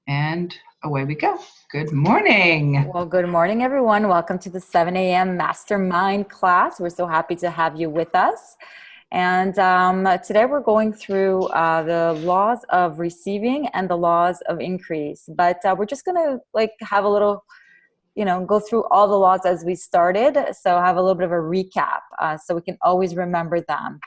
And away we go. Good morning. Well, good morning, everyone. Welcome to the 7 a.m. Mastermind class. We're so happy to have you with us. And today we're going through the laws of receiving and the laws of increase. But we're just going to have a little, go through all the laws as we started. So have a little bit of a recap so we can always remember them.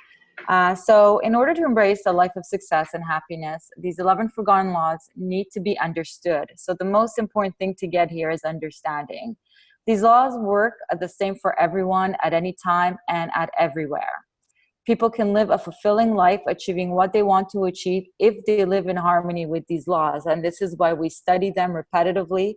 So in order to embrace a life of success and happiness, these 11 forgotten laws need to be understood. So the most important thing to get here is understanding. These laws work the same for everyone at any time and at everywhere. People can live a fulfilling life, achieving what they want to achieve if they live in harmony with these laws. And this is why we study them repetitively,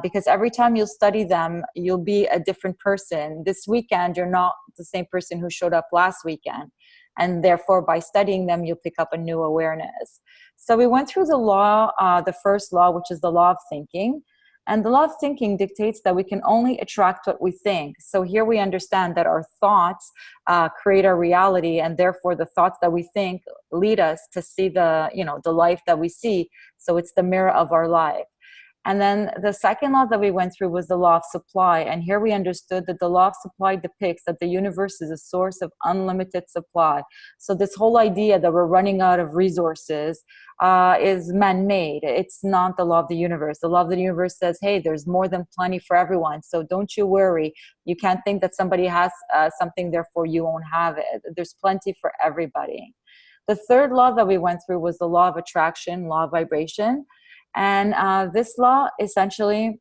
because every time you'll study them, you'll be a different person. This weekend, you're not the same person who showed up last weekend. And therefore, by studying them, you'll pick up a new awareness. So we went through the law, the first law, which is the law of thinking. And the law of thinking dictates that we can only attract what we think. So here we understand that our thoughts create our reality, and therefore the thoughts that we think lead us to see the life that we see. So it's the mirror of our life. And then the second law that we went through was the law of supply. And here we understood that the law of supply depicts that the universe is a source of unlimited supply. So this whole idea that we're running out of resources is man-made. It's not the law of the universe. The law of the universe says, hey, there's more than plenty for everyone. So don't you worry. You can't think that somebody has something, therefore you won't have it. There's plenty for everybody. The third law that we went through was the law of attraction, law of vibration. And this law essentially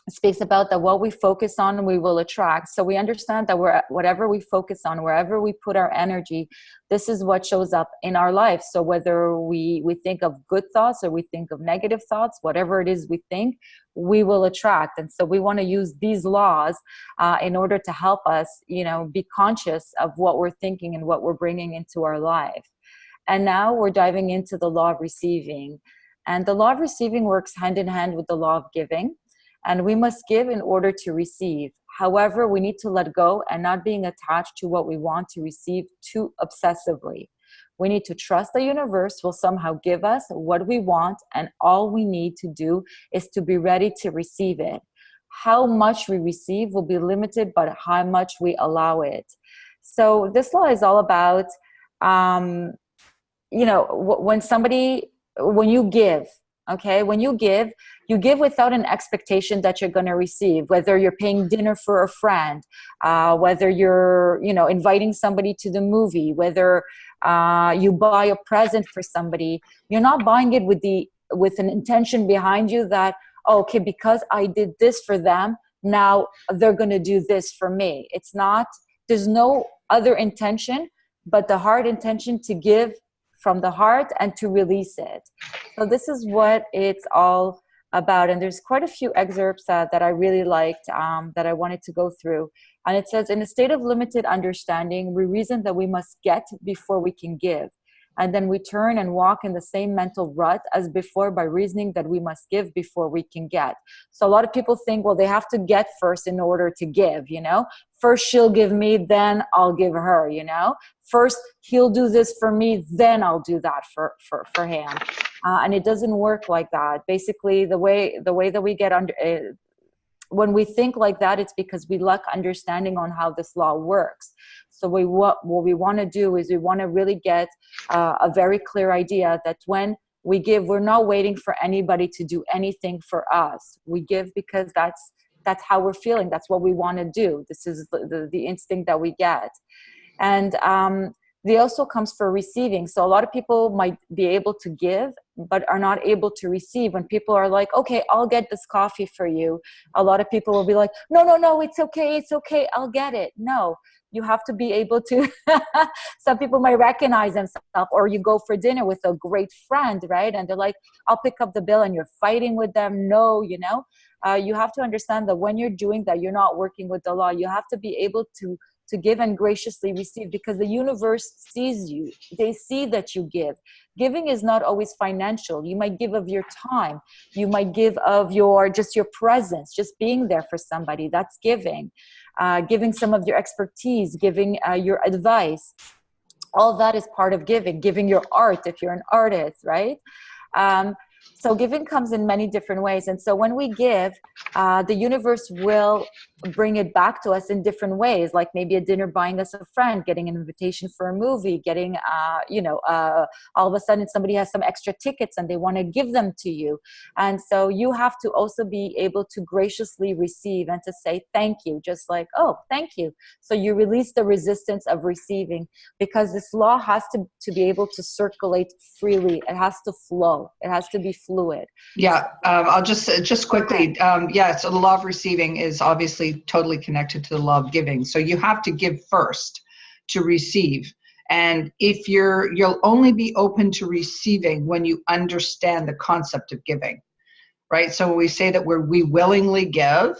speaks about that what we focus on, we will attract. So we understand that whatever we focus on, wherever we put our energy, this is what shows up in our life. So whether we think of good thoughts or we think of negative thoughts, whatever it is we think, we will attract. And so we want to use these laws in order to help us, be conscious of what we're thinking and what we're bringing into our life. And now we're diving into the law of receiving. And the law of receiving works hand in hand with the law of giving. And we must give in order to receive. However, we need to let go and not being attached to what we want to receive too obsessively. We need to trust the universe will somehow give us what we want, and all we need to do is to be ready to receive it. How much we receive will be limited by how much we allow it. So this law is all about, when you give, okay, when you give without an expectation that you're going to receive, whether you're paying dinner for a friend, whether you're, inviting somebody to the movie, whether you buy a present for somebody, you're not buying it with an intention behind you that, okay, because I did this for them, now they're going to do this for me. It's not, there's no other intention but the hard intention to give from the heart and to release it. So this is what it's all about. And there's quite a few excerpts that I really liked that I wanted to go through. And it says, in a state of limited understanding, we reason that we must get before we can give. And then we turn and walk in the same mental rut as before by reasoning that we must give before we can get. So a lot of people think, well, they have to get first in order to give, First she'll give me, then I'll give her, First he'll do this for me, then I'll do that for him. And it doesn't work like that. Basically, the way that we get under... when we think like that, it's because we lack understanding on how this law works. So what we want to do is we want to really get a very clear idea that when we give, we're not waiting for anybody to do anything for us. We give because that's how we're feeling. That's what we want to do. This is the instinct that we get. And they also comes for receiving. So a lot of people might be able to give, but are not able to receive. When people are like, okay, I'll get this coffee for you, a lot of people will be like, no, it's okay, I'll get it. No, you have to be able to. Some people might recognize themselves, or you go for dinner with a great friend, right? And they're like, I'll pick up the bill, and you're fighting with them. No, you have to understand that when you're doing that, you're not working with the law. You have to be able to give and graciously receive, because the universe sees you. They see that you give. Giving is not always financial. You might give of your time. You might give of your presence, just being there for somebody. That's giving. Giving some of your expertise, giving your advice. All that is part of giving. Giving your art if you're an artist, right? So giving comes in many different ways. And so when we give, the universe will bring it back to us in different ways, like maybe a dinner buying us a friend, getting an invitation for a movie, getting, all of a sudden somebody has some extra tickets and they want to give them to you. And so you have to also be able to graciously receive and to say thank you, just like, oh, thank you. So you release the resistance of receiving, because this law has to be able to circulate freely. It has to flow. It has to be fluid. Yeah, I'll just quickly, so the law of receiving is obviously totally connected to the law of giving. So you have to give first to receive. And if you'll only be open to receiving when you understand the concept of giving, right? So we say that we willingly give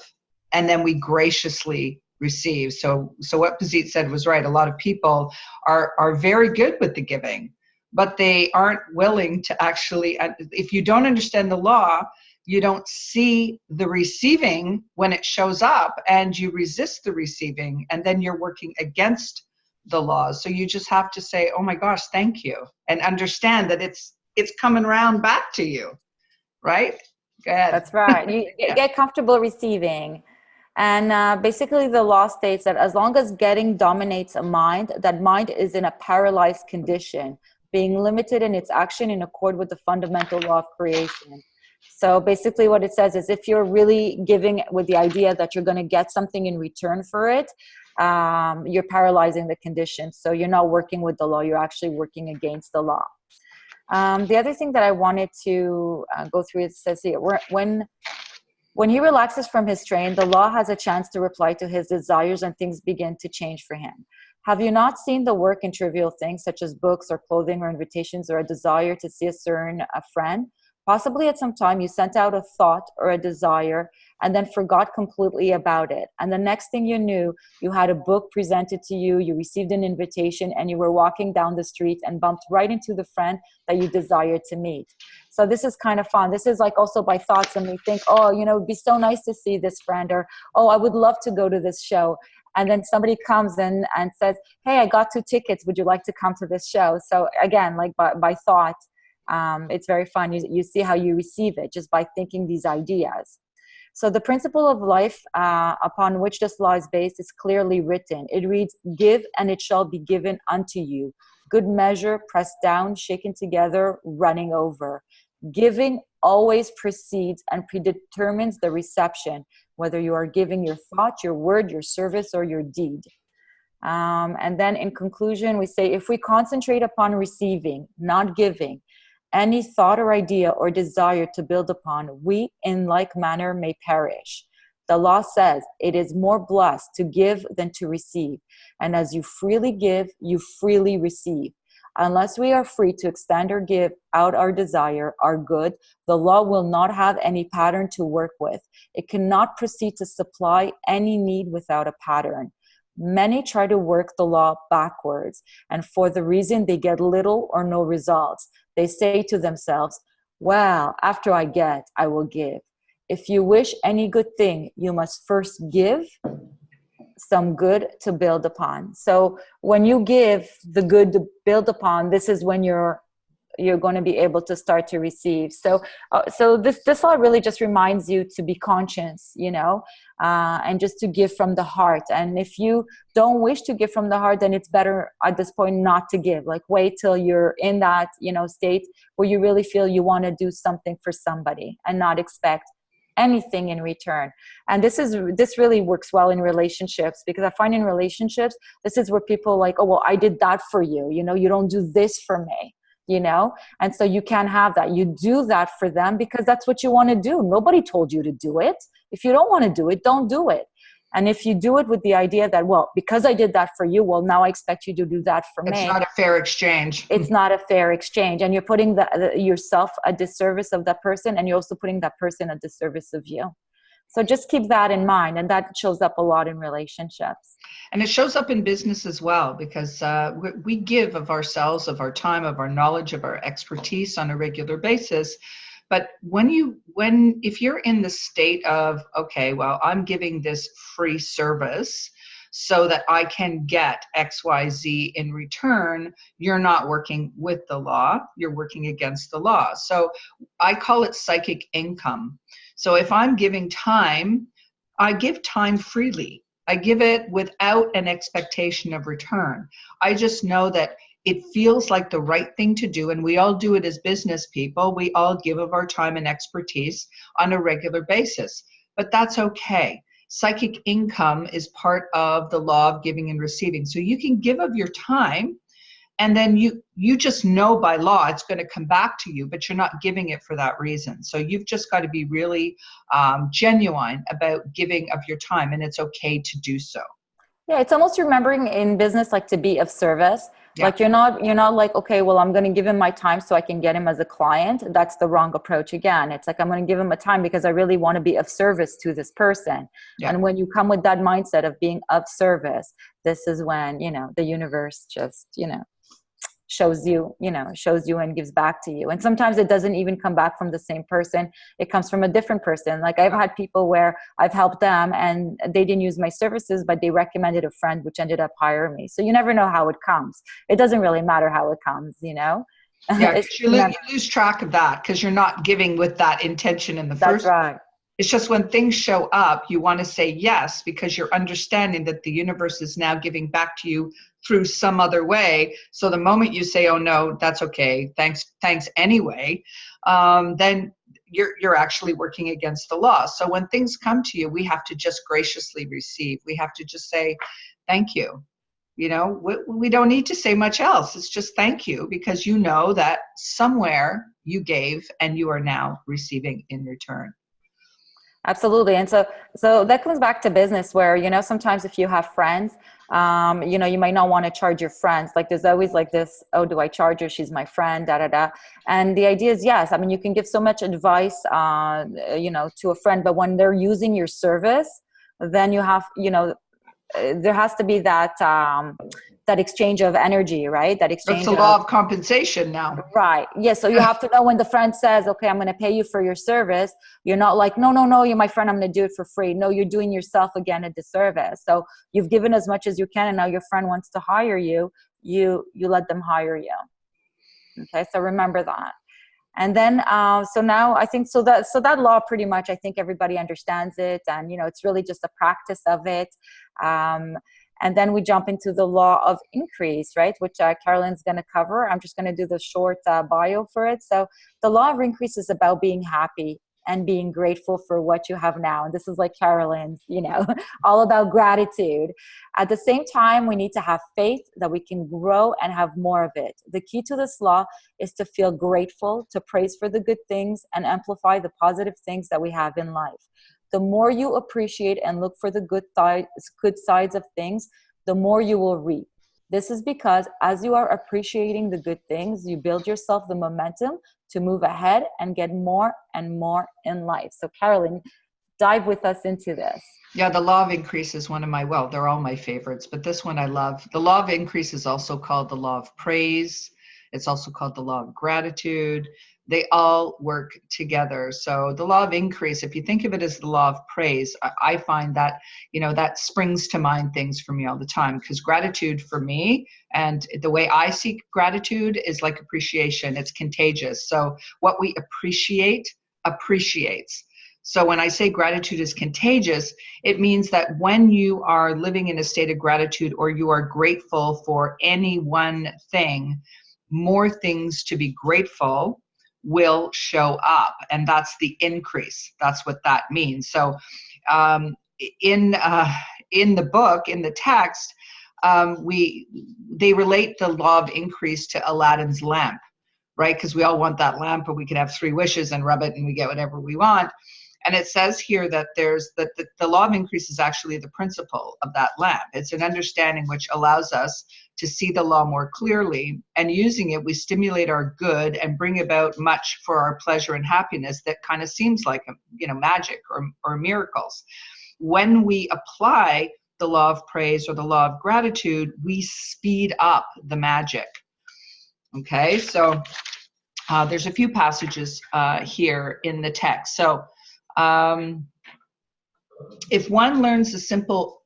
and then we graciously receive. So what Pazit said was right. A lot of people are very good with the giving, but they aren't willing to actually, if you don't understand the law, you don't see the receiving when it shows up, and you resist the receiving, and then you're working against the laws. So you just have to say, oh my gosh, thank you, and understand that it's coming around back to you, right? Go ahead. That's right. You get comfortable receiving. And basically the law states that as long as getting dominates a mind, that mind is in a paralyzed condition, being limited in its action in accord with the fundamental law of creation. So basically what it says is if you're really giving with the idea that you're going to get something in return for it, you're paralyzing the condition. So you're not working with the law, you're actually working against the law. The other thing that I wanted to go through, it says here, when he relaxes from his strain, the law has a chance to reply to his desires and things begin to change for him. Have you not seen the work in trivial things such as books or clothing or invitations or a desire to see a friend? Possibly at some time you sent out a thought or a desire and then forgot completely about it. And the next thing you knew, you had a book presented to you, you received an invitation, and you were walking down the street and bumped right into the friend that you desired to meet. So this is kind of fun. This is like also by thoughts, and we think, oh, it'd be so nice to see this friend, or, oh, I would love to go to this show. And then somebody comes in and says, hey, I got 2 tickets. Would you like to come to this show? So again, like by thought, it's very fun. You see how you receive it just by thinking these ideas. So the principle of life upon which this law is based is clearly written. It reads, give and it shall be given unto you. Good measure, pressed down, shaken together, running over. Giving always precedes and predetermines the reception, whether you are giving your thought, your word, your service, or your deed. And then in conclusion, we say, if we concentrate upon receiving, not giving, any thought or idea or desire to build upon, we in like manner may perish. The law says it is more blessed to give than to receive. And as you freely give, you freely receive. Unless we are free to extend or give out our desire, our good, the law will not have any pattern to work with. It cannot proceed to supply any need without a pattern. Many try to work the law backwards, and for the reason they get little or no results. They say to themselves, well, after I get, I will give. If you wish any good thing, you must first give some good to build upon. So when you give the good to build upon, this is when you're going to be able to start to receive. So this law really just reminds you to be conscious, and just to give from the heart. And if you don't wish to give from the heart, then it's better at this point not to give. Like wait till you're in that, state where you really feel you want to do something for somebody and not expect anything in return. And this really works well in relationships, because I find in relationships, this is where people like, oh, well, I did that for you. You don't do this for me. And so you can't have that. You do that for them because that's what you want to do. Nobody told you to do it. If you don't want to do it, don't do it. And if you do it with the idea that, well, because I did that for you, well, now I expect you to do that for me. It's not a fair exchange. It's not a fair exchange. And you're putting yourself at disservice of that person, and you're also putting that person at disservice of you. So just keep that in mind. And that shows up a lot in relationships. And it shows up in business as well, because we give of ourselves, of our time, of our knowledge, of our expertise on a regular basis. But if you're in the state of, okay, well, I'm giving this free service, so that I can get XYZ in return, you're not working with the law, you're working against the law. So I call it psychic income. So if I'm giving time, I give time freely. I give it without an expectation of return. I just know that it feels like the right thing to do, and we all do it as business people. We all give of our time and expertise on a regular basis, but that's okay. Psychic income is part of the law of giving and receiving. So you can give of your time, and then you just know by law it's going to come back to you, but you're not giving it for that reason. So you've just got to be really genuine about giving of your time, and it's okay to do so. Yeah, it's almost remembering in business, like, to be of service. Yeah. Like, you're not like, okay, well, I'm going to give him my time so I can get him as a client. That's the wrong approach. Again, it's like, I'm going to give him a time because I really want to be of service to this person. Yeah. And when you come with that mindset of being of service, this is when, the universe just, shows you and gives back to you. And sometimes it doesn't even come back from the same person. It comes from a different person. Like, I've had people where I've helped them and they didn't use my services, but they recommended a friend, which ended up hiring me. So you never know how it comes. It doesn't really matter how it comes, Yeah, because you lose track of that because you're not giving with that intention in the first. That's right. It's just when things show up, you want to say yes because you're understanding that the universe is now giving back to you through some other way. So the moment you say, oh no, that's okay, thanks anyway, then you're actually working against the law. So when things come to you, we have to just graciously receive. We have to just say, thank you. We don't need to say much else. It's just thank you, because you know that somewhere you gave and you are now receiving in return. Absolutely. And so that comes back to business where, sometimes if you have friends, you might not want to charge your friends. Like, there's always like this, oh, do I charge her? She's my friend, da, da, da. And the idea is, yes, I mean, you can give so much advice, to a friend, but when they're using your service, then you have, there has to be that exchange of energy, right? That exchange. It's the law of compensation now. Right. Yeah. So you have to know when the friend says, okay, I'm going to pay you for your service. You're not like, no, you're my friend, I'm going to do it for free. No, you're doing yourself again a disservice. So you've given as much as you can, and now your friend wants to hire you. You let them hire you. Okay. So remember that. And then, so now I think, so that law pretty much, I think everybody understands it, and, it's really just a practice of it. And then we jump into the law of increase, right? Which Carolyn's going to cover. I'm just going to do the short bio for it. So the law of increase is about being happy and being grateful for what you have now. And this is like Carolyn's, all about gratitude. At the same time, we need to have faith that we can grow and have more of it. The key to this law is to feel grateful, to praise for the good things, and amplify the positive things that we have in life. The more you appreciate and look for the good sides of things, the more you will reap. This is because as you are appreciating the good things, you build yourself the momentum to move ahead and get more and more in life. So Carolyn, dive with us into this. Yeah, the law of increase is one of my, well, they're all my favorites, but this one I love. The law of increase is also called the law of praise. It's also called the law of gratitude. They all work together. So the law of increase, if you think of it as the law of praise, I find that, that springs to mind things for me all the time, because gratitude for me, and the way I see gratitude, is like appreciation. It's contagious. So what we appreciate appreciates. So when I say gratitude is contagious, it means that when you are living in a state of gratitude, or you are grateful for any one thing, more things to be grateful will show up, and that's the increase. That's what that means. So in the book, in the text, they relate the law of increase to Aladdin's lamp, right? Because we all want that lamp, but we can have 3 wishes and rub it and we get whatever we want. And it says here that the law of increase is actually the principle of that lamp. It's an understanding which allows us to see the law more clearly, and using it, we stimulate our good and bring about much for our pleasure and happiness that kind of seems like, magic or miracles. When we apply the law of praise or the law of gratitude, we speed up the magic. Okay, so there's a few passages here in the text. So If one learns the simple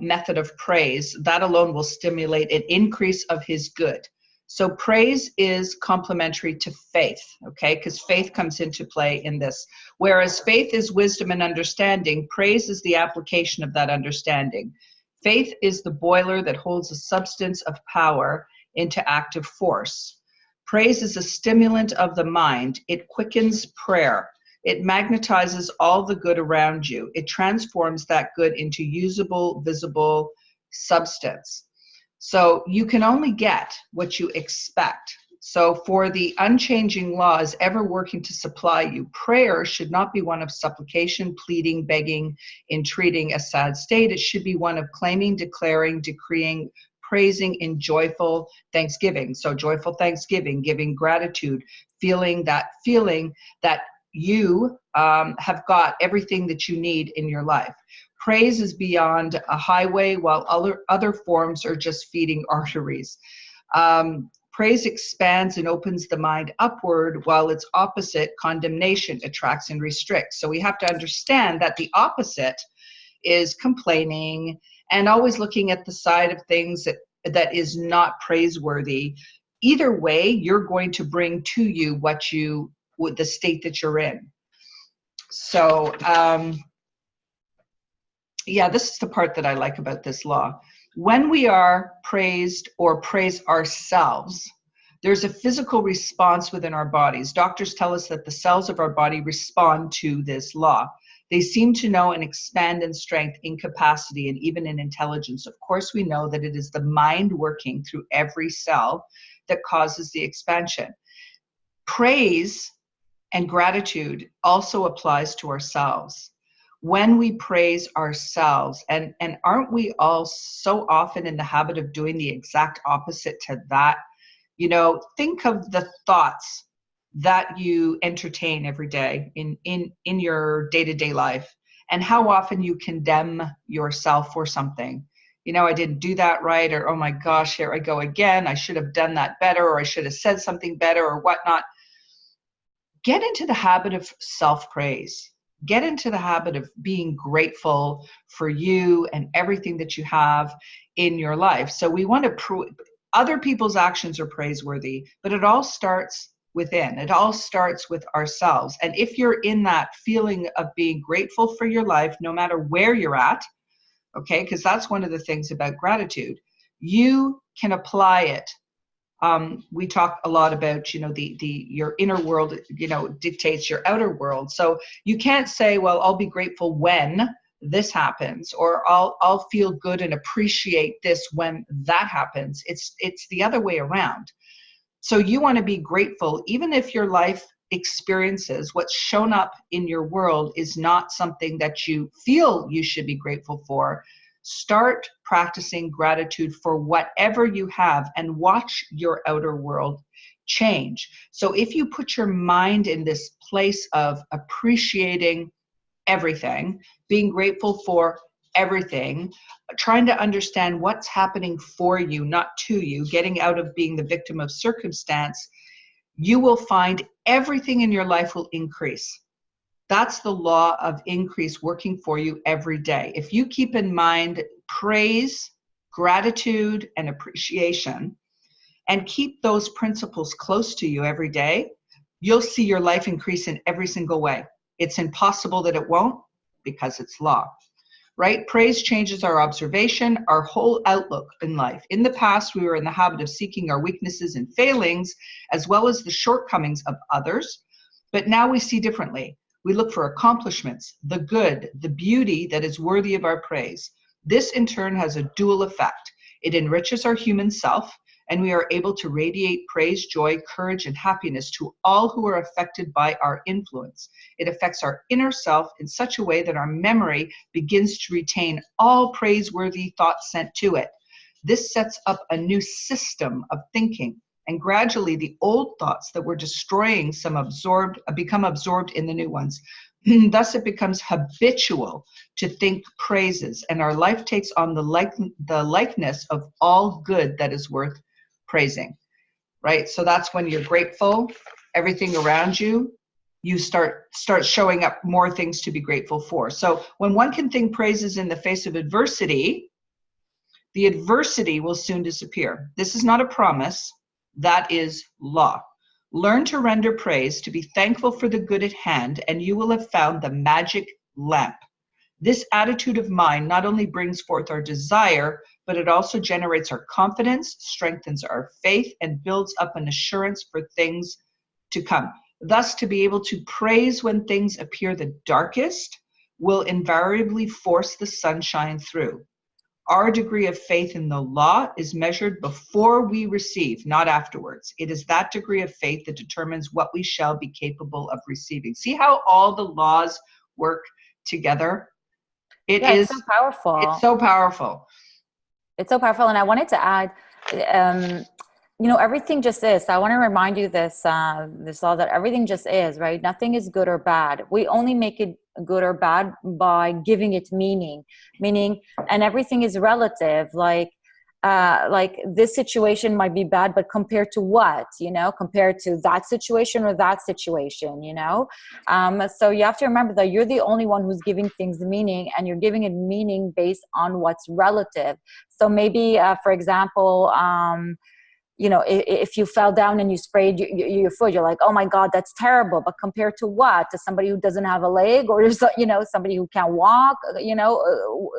method of praise, that alone will stimulate an increase of his good. So praise is complementary to faith, okay? Because faith comes into play in this. Whereas faith is wisdom and understanding, praise is the application of that understanding. Faith is the boiler that holds a substance of power into active force. Praise is a stimulant of the mind. It quickens prayer. It magnetizes all the good around you. It transforms that good into usable, visible substance. So you can only get what you expect. So for the unchanging laws ever working to supply you, prayer should not be one of supplication, pleading, begging, entreating a sad state. It should be one of claiming, declaring, decreeing, praising in joyful thanksgiving. So joyful thanksgiving, giving gratitude, feeling that you have got everything that you need in your life. Praise is beyond a highway, while other forms are just feeding arteries. Praise expands and opens the mind upward, while its opposite, condemnation, attracts and restricts. So we have to understand that the opposite is complaining and always looking at the side of things that is not praiseworthy. Either way, you're going to bring to you the state that you're in. So, yeah, this is the part that I like about this law. When we are praised or praise ourselves, there's a physical response within our bodies. Doctors tell us that the cells of our body respond to this law. They seem to know and expand in strength, in capacity, and even in intelligence. Of course, we know that it is the mind working through every cell that causes the expansion. Praise and gratitude also applies to ourselves. When we praise ourselves, and aren't we all so often in the habit of doing the exact opposite to that? You know, think of the thoughts that you entertain every day in your day-to-day life, and how often you condemn yourself for something. You know, I didn't do that right, or oh my gosh, here I go again. I should have done that better, or I should have said something better, or whatnot. Get into the habit of self-praise. Get into the habit of being grateful for you and everything that you have in your life. So we want to prove other people's actions are praiseworthy, but it all starts within. It all starts with ourselves. And if you're in that feeling of being grateful for your life, no matter where you're at, okay, because that's one of the things about gratitude, you can apply it. We talk a lot about, you know, your inner world, you know, dictates your outer world. So you can't say, well, I'll be grateful when this happens, or I'll feel good and appreciate this when that happens. It's the other way around. So you want to be grateful, even if your life experiences, what's shown up in your world is not something that you feel you should be grateful for. Start practicing gratitude for whatever you have and watch your outer world change. So if you put your mind in this place of appreciating everything, being grateful for everything, trying to understand what's happening for you, not to you, getting out of being the victim of circumstance, you will find everything in your life will increase. That's the law of increase working for you every day. If you keep in mind praise, gratitude, and appreciation, and keep those principles close to you every day, you'll see your life increase in every single way. It's impossible that it won't, because it's law, right? Praise changes our observation, our whole outlook in life. In the past, we were in the habit of seeking our weaknesses and failings, as well as the shortcomings of others, but now we see differently. We look for accomplishments, the good, the beauty that is worthy of our praise. This in turn has a dual effect. It enriches our human self, and we are able to radiate praise, joy, courage, and happiness to all who are affected by our influence. It affects our inner self in such a way that our memory begins to retain all praiseworthy thoughts sent to it. This sets up a new system of thinking, and gradually the old thoughts that were destroying become absorbed in the new ones. Thus it becomes habitual to think praises, and our life takes on the likeness of all good that is worth praising, right? So that's when you're grateful, everything around you you start showing up more things to be grateful for. So when one can think praises in the face of adversity, the adversity will soon disappear. This is not a promise. That is law. Learn to render praise, to be thankful for the good at hand, and you will have found the magic lamp. This attitude of mind not only brings forth our desire, but it also generates our confidence, strengthens our faith, and builds up an assurance for things to come. Thus, to be able to praise when things appear the darkest will invariably force the sunshine through. Our degree of faith in the law is measured before we receive, not afterwards. It is that degree of faith that determines what we shall be capable of receiving. See how all the laws work together? It's so powerful. It's so powerful. It's so powerful. And I wanted to add, everything just is. So I want to remind you this law that everything just is, right? Nothing is good or bad. We only make it good or bad by giving it meaning, and everything is relative. Like this situation might be bad, but compared to what, compared to that situation or that situation, so you have to remember that you're the only one who's giving things meaning, and you're giving it meaning based on what's relative. So maybe, for example, if you fell down and you sprayed your foot, you're like, oh my God, that's terrible. But compared to what? To somebody who doesn't have a leg, or somebody who can't walk,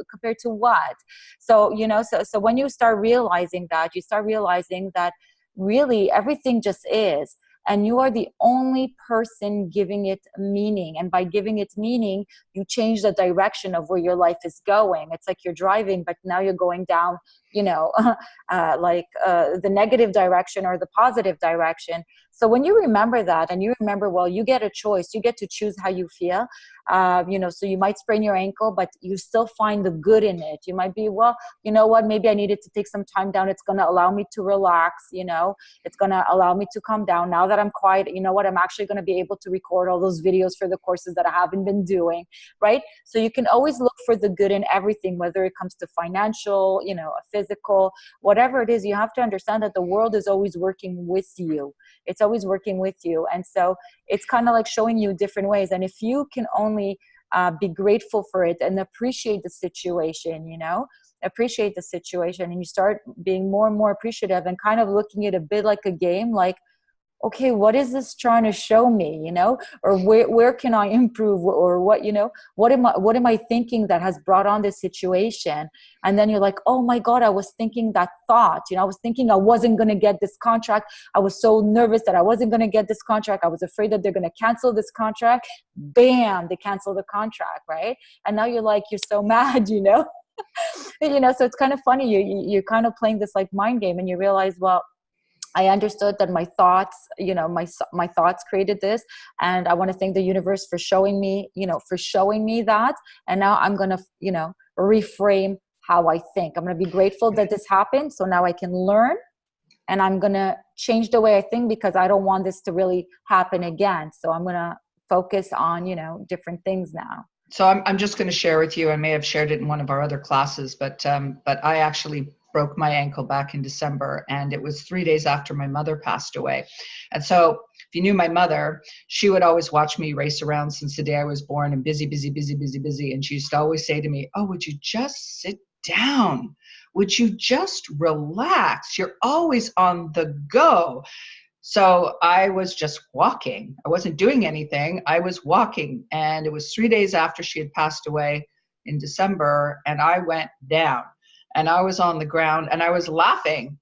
compared to what? So, so when you start realizing that, you start realizing that really everything just is. And you are the only person giving it meaning. And by giving it meaning, you change the direction of where your life is going. It's like you're driving, but now you're going down, the negative direction or the positive direction. So when you remember that, and you remember, well, you get a choice, you get to choose how you feel, so you might sprain your ankle, but you still find the good in it. You might be, well, you know what, maybe I needed to take some time down. It's going to allow me to relax, it's going to allow me to calm down. Now that I'm quiet, you know what, I'm actually going to be able to record all those videos for the courses that I haven't been doing, right? So you can always look for the good in everything, whether it comes to financial, a physical, whatever it is. You have to understand that the world is always working with you. It's always working with you. And so it's kind of like showing you different ways. And if you can only be grateful for it and appreciate the situation, appreciate the situation, and you start being more and more appreciative and kind of looking at it a bit like a game, like, okay, what is this trying to show me, or where can I improve, or what, what am I thinking that has brought on this situation? And then you're like, oh my God, I was thinking that thought, I was thinking I wasn't going to get this contract. I was so nervous that I wasn't going to get this contract. I was afraid that they're going to cancel this contract. Bam, they cancel the contract, right? And now you're so mad, so it's kind of funny. You're kind of playing this like mind game, and you realize, well, I understood that my thoughts, my thoughts created this, and I want to thank the universe for showing me, that. And now I'm going to, reframe how I think. I'm going to be grateful that this happened. So now I can learn, and I'm going to change the way I think, because I don't want this to really happen again. So I'm going to focus on, different things now. So I'm just going to share with you, I may have shared it in one of our other classes, but I actually broke my ankle back in December, and it was 3 days after my mother passed away. And so if you knew my mother, she would always watch me race around since the day I was born, and busy. And she used to always say to me, oh, would you just sit down? Would you just relax? You're always on the go. So I was just walking. I wasn't doing anything. I was walking. And it was 3 days after she had passed away in December, and I went down. And I was on the ground, and I was laughing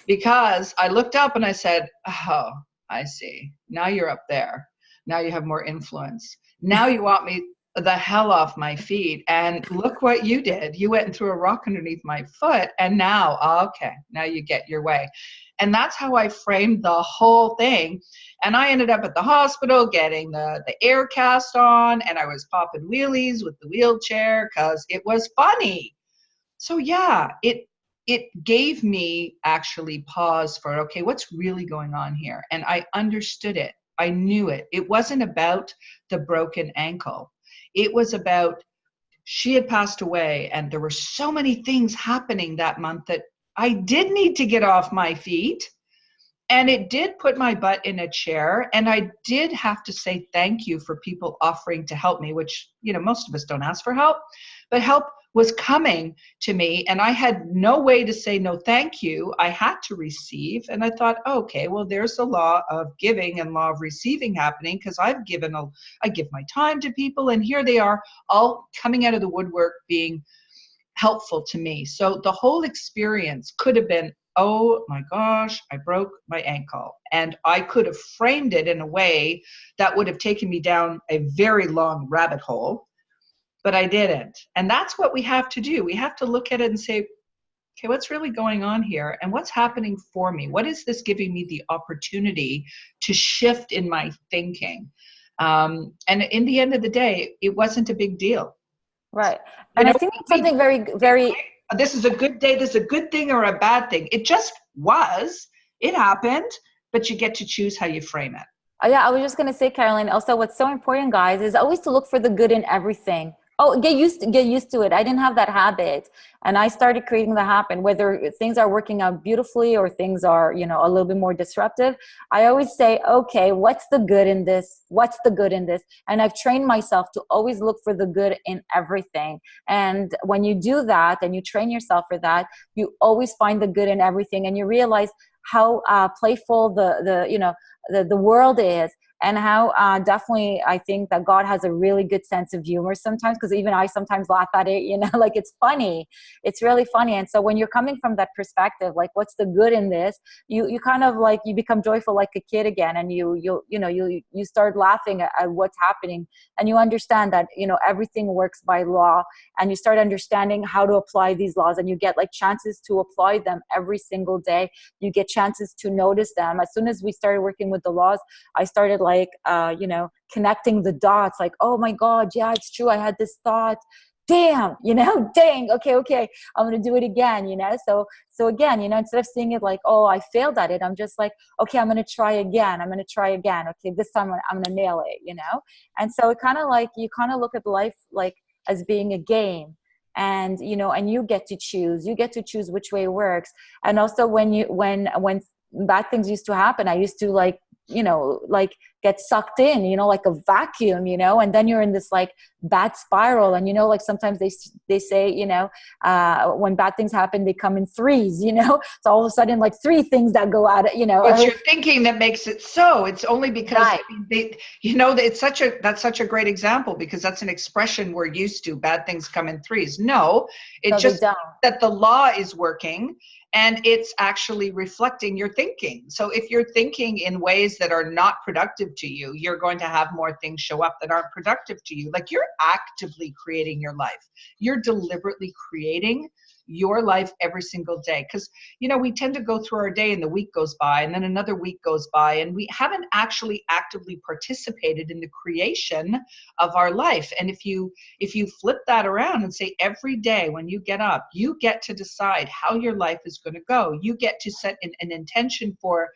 because I looked up and I said, oh, I see. Now you're up there. Now you have more influence. Now you want me the hell off my feet. And look what you did. You went and threw a rock underneath my foot. And now, okay, now you get your way. And that's how I framed the whole thing. And I ended up at the hospital getting the air cast on, and I was popping wheelies with the wheelchair because it was funny. So yeah, it gave me actually pause for, okay, what's really going on here? And I understood it. I knew it. It wasn't about the broken ankle. It was about, she had passed away, and there were so many things happening that month that I did need to get off my feet. And it did put my butt in a chair. And I did have to say thank you for people offering to help me, which, you know, most of us don't ask for help, but help was coming to me. And I had no way to say no thank you. I had to receive. And I thought, okay, well, there's the law of giving and law of receiving happening, because I give my time to people, and here they are all coming out of the woodwork being helpful to me. So the whole experience could have been, oh my gosh, I broke my ankle. And I could have framed it in a way that would have taken me down a very long rabbit hole, but I didn't. And that's what we have to do. We have to look at it and say, okay, what's really going on here? And what's happening for me? What is this giving me the opportunity to shift in my thinking? And in the end of the day, it wasn't a big deal. Right. And I think it's something very, very... This is a good day, this is a good thing or a bad thing. It just was. It happened, but you get to choose how you frame it. Yeah, I was just going to say, Carolyn, also what's so important, guys, is always to look for the good in everything. Oh, get used to it. I didn't have that habit, and I started creating the habit. Whether things are working out beautifully or things are, you know, a little bit more disruptive, I always say, okay, what's the good in this? What's the good in this? And I've trained myself to always look for the good in everything. And when you do that and you train yourself for that, you always find the good in everything, and you realize how playful the world is. And how definitely I think that God has a really good sense of humor sometimes, because even I sometimes laugh at it, you know, like it's funny. It's really funny. And so when you're coming from that perspective, like what's the good in this, you kind of like, you become joyful like a kid again, and you start laughing at what's happening, and you understand that, you know, everything works by law, and you start understanding how to apply these laws, and you get like chances to apply them every single day. You get chances to notice them. As soon as we started working with the laws, I started connecting the dots, like, oh my God, yeah, it's true. I had this thought, damn, dang, okay, I'm going to do it again, So again, instead of seeing it like, oh, I failed at it, I'm just like, okay, I'm going to try again. Okay, this time I'm going to nail it, And so it kind of like, you kind of look at life like as being a game. And, and you get to choose which way it works. And also when bad things used to happen, I used to like get sucked in, like a vacuum, and then you're in this like bad spiral. And, like sometimes they say, when bad things happen, they come in threes, so all of a sudden like three things that go out, It's your thinking that makes it so. It's only because right. That's such a great example, because that's an expression we're used to. Bad things come in threes. No, it's just that the law is working, and it's actually reflecting your thinking. So if you're thinking in ways that are not productive to you, you're going to have more things show up that aren't productive to you. Like, you're actively creating your life. You're deliberately creating your life every single day. Because, we tend to go through our day and the week goes by, and then another week goes by, and we haven't actually actively participated in the creation of our life. And if you flip that around and say, every day when you get up, you get to decide how your life is going to go. You get to set an intention for,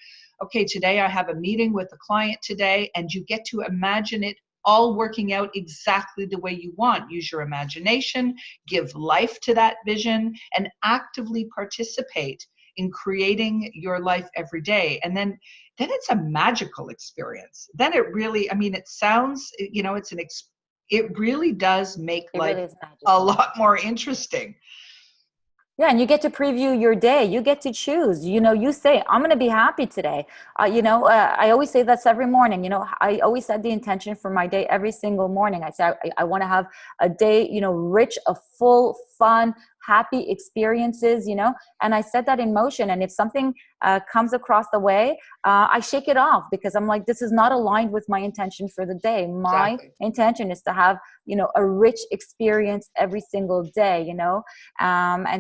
okay, today I have a meeting with a client today, and you get to imagine it all working out exactly the way you want. Use your imagination, give life to that vision, and actively participate in creating your life every day. And then it's a magical experience. Then it really, it sounds, it really does make life a lot more interesting. Yeah, and you get to preview your day. You get to choose. You say, I'm going to be happy today. I always say that's every morning. I always set the intention for my day every single morning. I say I want to have a day, rich of full, fun, happy experiences, and I set that in motion. And if something comes across the way, I shake it off, because I'm like, this is not aligned with my intention for the day. My intention is to have, a rich experience every single day, and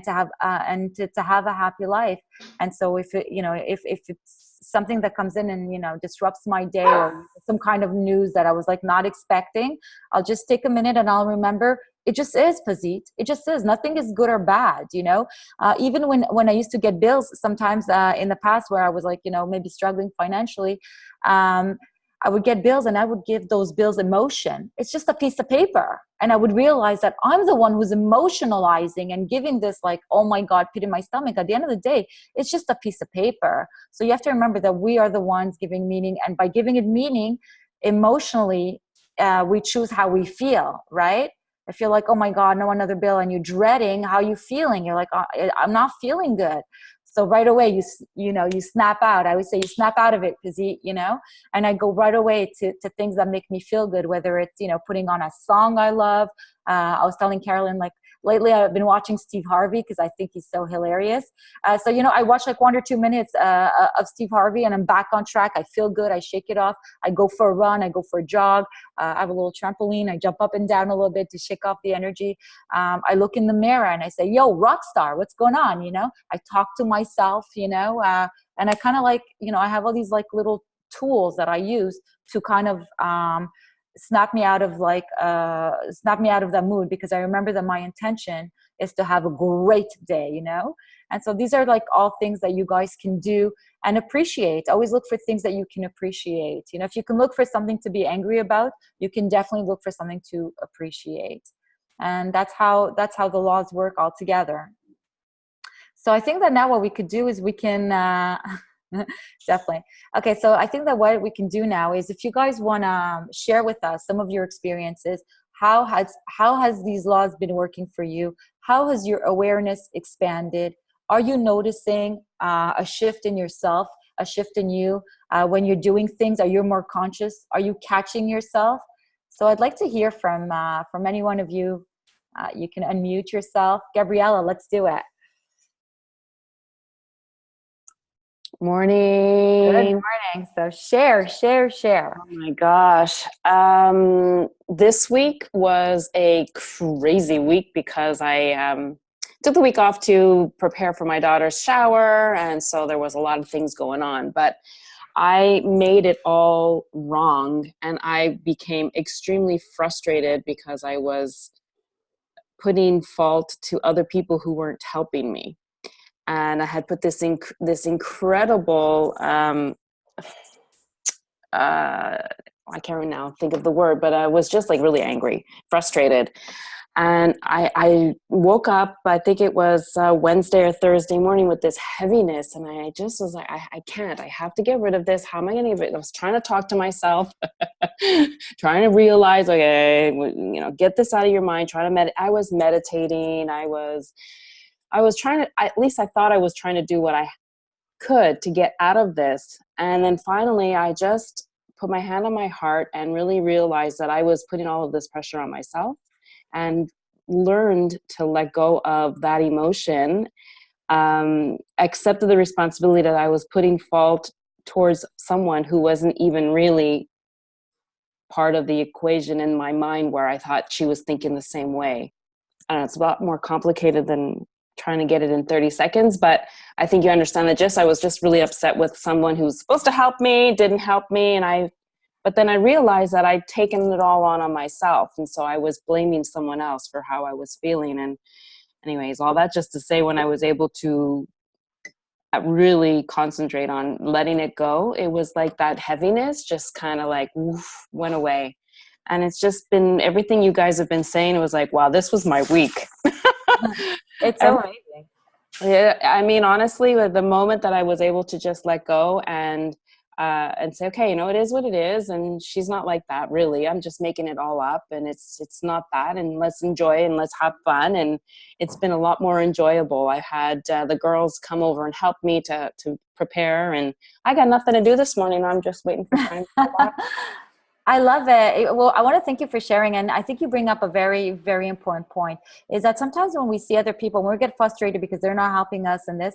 to have to have a happy life. And so if it, if it's something that comes in and, disrupts my day, or some kind of news that I was like not expecting, I'll just take a minute and I'll remember, it just is, Pazit. It just is. Nothing is good or bad, even when I used to get bills sometimes in the past where I was like, maybe struggling financially, I would get bills and I would give those bills emotion. It's just a piece of paper. And I would realize that I'm the one who's emotionalizing and giving this like, oh my God, pit in my stomach. At the end of the day, it's just a piece of paper. So you have to remember that we are the ones giving meaning. And by giving it meaning emotionally, we choose how we feel, right? I feel like, oh my God, no another bill. And you're dreading how you feeling. You're like, I'm not feeling good. So right away, you snap out. I would say you snap out of it, Pazit, and I go right away to things that make me feel good, whether it's, putting on a song I love. I was telling Carolyn, like, lately I've been watching Steve Harvey because I think he's so hilarious. So, I watch like 1 or 2 minutes of Steve Harvey and I'm back on track. I feel good. I shake it off. I go for a run. I go for a jog. I have a little trampoline. I jump up and down a little bit to shake off the energy. I look in the mirror and I say, yo, rock star, what's going on? I talk to myself, and I kind of like, I have all these like little tools that I use to kind of snap me out of that mood, because I remember that my intention is to have a great day, And so these are like all things that you guys can do and appreciate. Always look for things that you can appreciate. If you can look for something to be angry about, you can definitely look for something to appreciate. And that's how the laws work all together. So I think that now what we could do is we can definitely. Okay, so I think that what we can do now is, if you guys want to share with us some of your experiences, how has these laws been working for you? How has your awareness expanded? Are you noticing a shift in yourself, a shift in you when you're doing things? Are you more conscious? Are you catching yourself? So I'd like to hear from any one of you. You can unmute yourself. Gabriella, let's do it. Morning. Good morning. So share. Oh my gosh. This week was a crazy week because I took the week off to prepare for my daughter's shower. And so there was a lot of things going on, but I made it all wrong. And I became extremely frustrated because I was putting fault to other people who weren't helping me. And I had put this incredible, I can't now think of the word, but I was just like really angry, frustrated. And I woke up, I think it was Wednesday or Thursday morning, with this heaviness. And I just was like, I can't, I have to get rid of this. How am I going to get rid of it? I was trying to talk to myself, trying to realize, okay, get this out of your mind, I was meditating. I was trying to, at least I thought I was trying to do what I could to get out of this. And then finally, I just put my hand on my heart and really realized that I was putting all of this pressure on myself, and learned to let go of that emotion, accepted the responsibility that I was putting fault towards someone who wasn't even really part of the equation in my mind, where I thought she was thinking the same way. I don't know, it's a lot more complicated than trying to get it in 30 seconds, but I think you understand the gist. I was just really upset with someone who's supposed to help me, didn't help me. But then I realized that I'd taken it all on myself. And so I was blaming someone else for how I was feeling. And anyways, all that just to say, when I was able to really concentrate on letting it go, it was like that heaviness just kind of like went away. And it's just been everything you guys have been saying. It was like, wow, this was my week. It's so amazing. Yeah, I mean, honestly, the moment that I was able to just let go and say, okay, it is what it is, and she's not like that, really. I'm just making it all up, and it's not that, and let's enjoy and let's have fun. And it's been a lot more enjoyable. I had the girls come over and help me to prepare, and I got nothing to do this morning. I'm just waiting for time to watch. I love it. Well, I want to thank you for sharing. And I think you bring up a very, very important point, is that sometimes when we see other people, when we get frustrated because they're not helping us in this,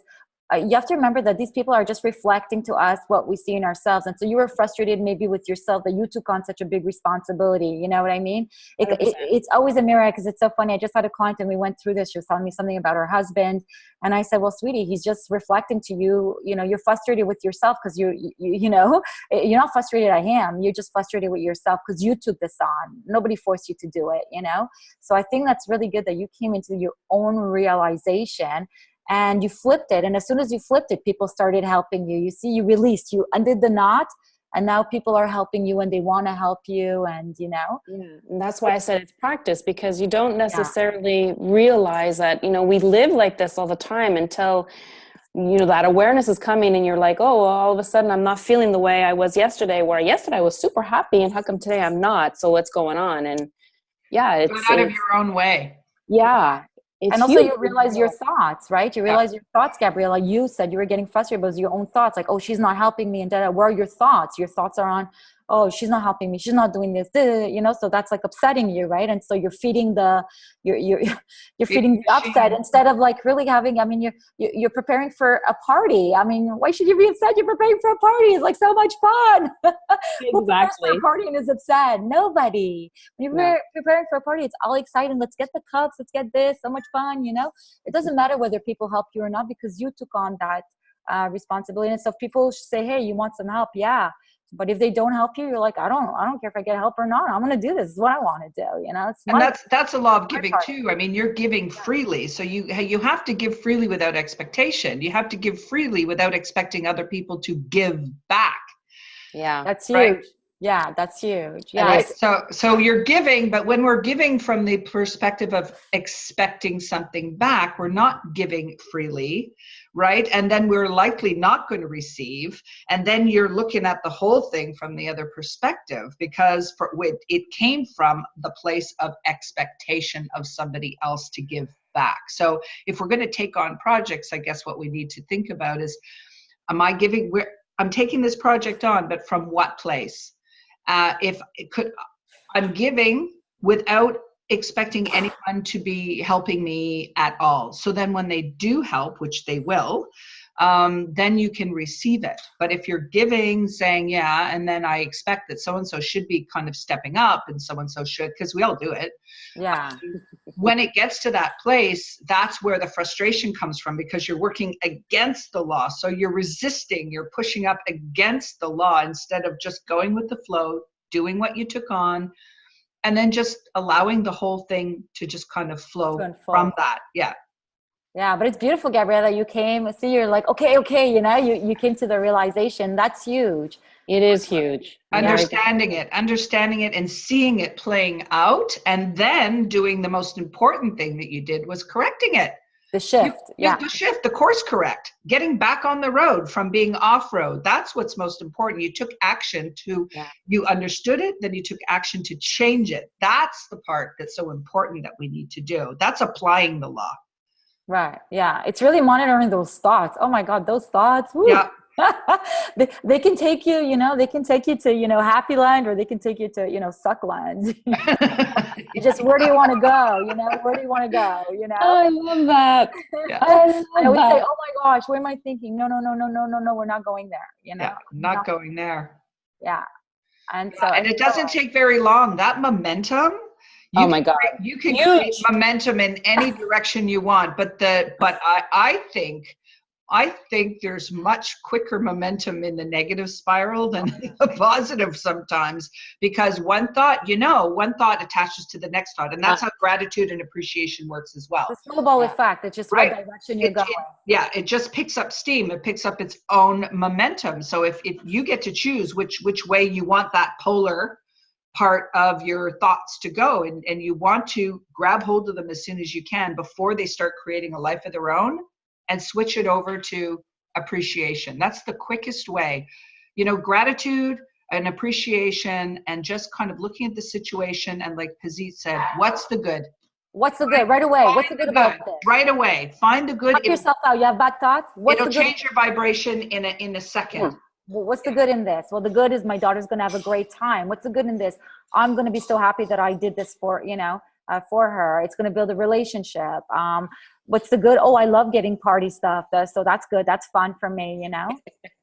you have to remember that these people are just reflecting to us what we see in ourselves. And so you were frustrated maybe with yourself that you took on such a big responsibility. You know what I mean? It's always a mirror, because it's so funny. I just had a client and we went through this. She was telling me something about her husband. And I said, well, sweetie, he's just reflecting to you. You're frustrated with yourself because you're not frustrated at him. You're just frustrated with yourself because you took this on. Nobody forced you to do it, So I think that's really good that you came into your own realization and you flipped it. And as soon as you flipped it, people started helping you. You see, you released, you undid the knot, and now people are helping you and they want to help you, and you know. Yeah, and that's why I said it's practice, because you don't necessarily realize that, you know, we live like this all the time until, you know, that awareness is coming and you're like, oh, well, all of a sudden I'm not feeling the way I was yesterday, where yesterday I was super happy, and how come today I'm not? So what's going on? And yeah, Get out of your own way. yeah. It's And also huge. you realize your thoughts, right? You realize your thoughts, Gabriella. You said you were getting frustrated because your own thoughts, like, oh, she's not helping me. And where are your thoughts? Your thoughts are on, oh, she's not helping me. She's not doing this, you know? So that's like upsetting you, right? And so you're feeding you're feeding the upset instead of like really having, I mean, you're preparing for a party. I mean, why should you be upset? You're preparing for a party. It's like so much fun. Who prepares for a party and is upset? Nobody. When you're preparing for a party, it's all exciting. Let's get the cups. Let's get this. So much fun, you know? It doesn't matter whether people help you or not, because you took on that responsibility. And so if people say, hey, you want some help? Yeah. But if they don't help you, you're like, I don't care if I get help or not. I'm going to do this. This is what I want to do. You know, and that's a law of giving too. I mean, you're giving freely. So you have to give freely without expectation. You have to give freely without expecting other people to give back. Yeah. That's huge. Right? Yeah, that's huge. Yeah. Right. So you're giving, but when we're giving from the perspective of expecting something back, we're not giving freely, right? And then we're likely not going to receive. And then you're looking at the whole thing from the other perspective, because it came from the place of expectation of somebody else to give back. So if we're going to take on projects, I guess what we need to think about is, am I giving, I'm taking this project on, but from what place? I'm giving without expecting anyone to be helping me at all. So then when they do help, which they will, then you can receive it. But if you're giving, saying, yeah, and then I expect that so-and-so should be kind of stepping up and so-and-so should, because we all do it. Yeah. When it gets to that place, that's where the frustration comes from, because you're working against the law. So you're resisting, you're pushing up against the law instead of just going with the flow, doing what you took on, and then just allowing the whole thing to just kind of flow from that. Yeah. Yeah, but it's beautiful, Gabriella. You came, see, you're like, okay, you know, you came to the realization. That's huge. It is huge. Understanding it and seeing it playing out, and then doing the most important thing that you did was correcting it. The shift. The shift, the course correct, getting back on the road from being off road. That's what's most important. You took action you understood it, then you took action to change it. That's the part that's so important that we need to do. That's applying the law. Right. Yeah. It's really monitoring those thoughts. Oh my God, those thoughts. Woo. Yeah. they can take you, you know, they can take you to, you know, happy land, or they can take you to, you know, suck land. Just, where do you want to go? You know, where do you want to go? You know? Oh, I love that. Yeah. I always say, oh my gosh, what am I thinking? No, we're not going there. You know, not going there. Yeah. And so, and it doesn't take very long. That momentum. Oh my God. You can create momentum in any direction you want, but I think there's much quicker momentum in the negative spiral than the positive sometimes, because one thought attaches to the next thought, and that's how gratitude and appreciation works as well. The snowball effect. It's just what direction you're going. It just picks up steam. It picks up its own momentum. So if you get to choose which way you want that polar part of your thoughts to go, and you want to grab hold of them as soon as you can before they start creating a life of their own, and switch it over to appreciation. That's the quickest way. You know, gratitude and appreciation, and just kind of looking at the situation, and like Pazit said, what's the good? What's the good? Right away. What's the good about this? Right away. Find the good. Knock yourself out. You have bad thoughts? It'll change your vibration in a second. Well, what's the good in this? Well, the good is my daughter's going to have a great time. What's the good in this? I'm going to be so happy that I did this for her. It's going to build a relationship. What's the good? Oh, I love getting party stuff. So that's good. That's fun for me, you know,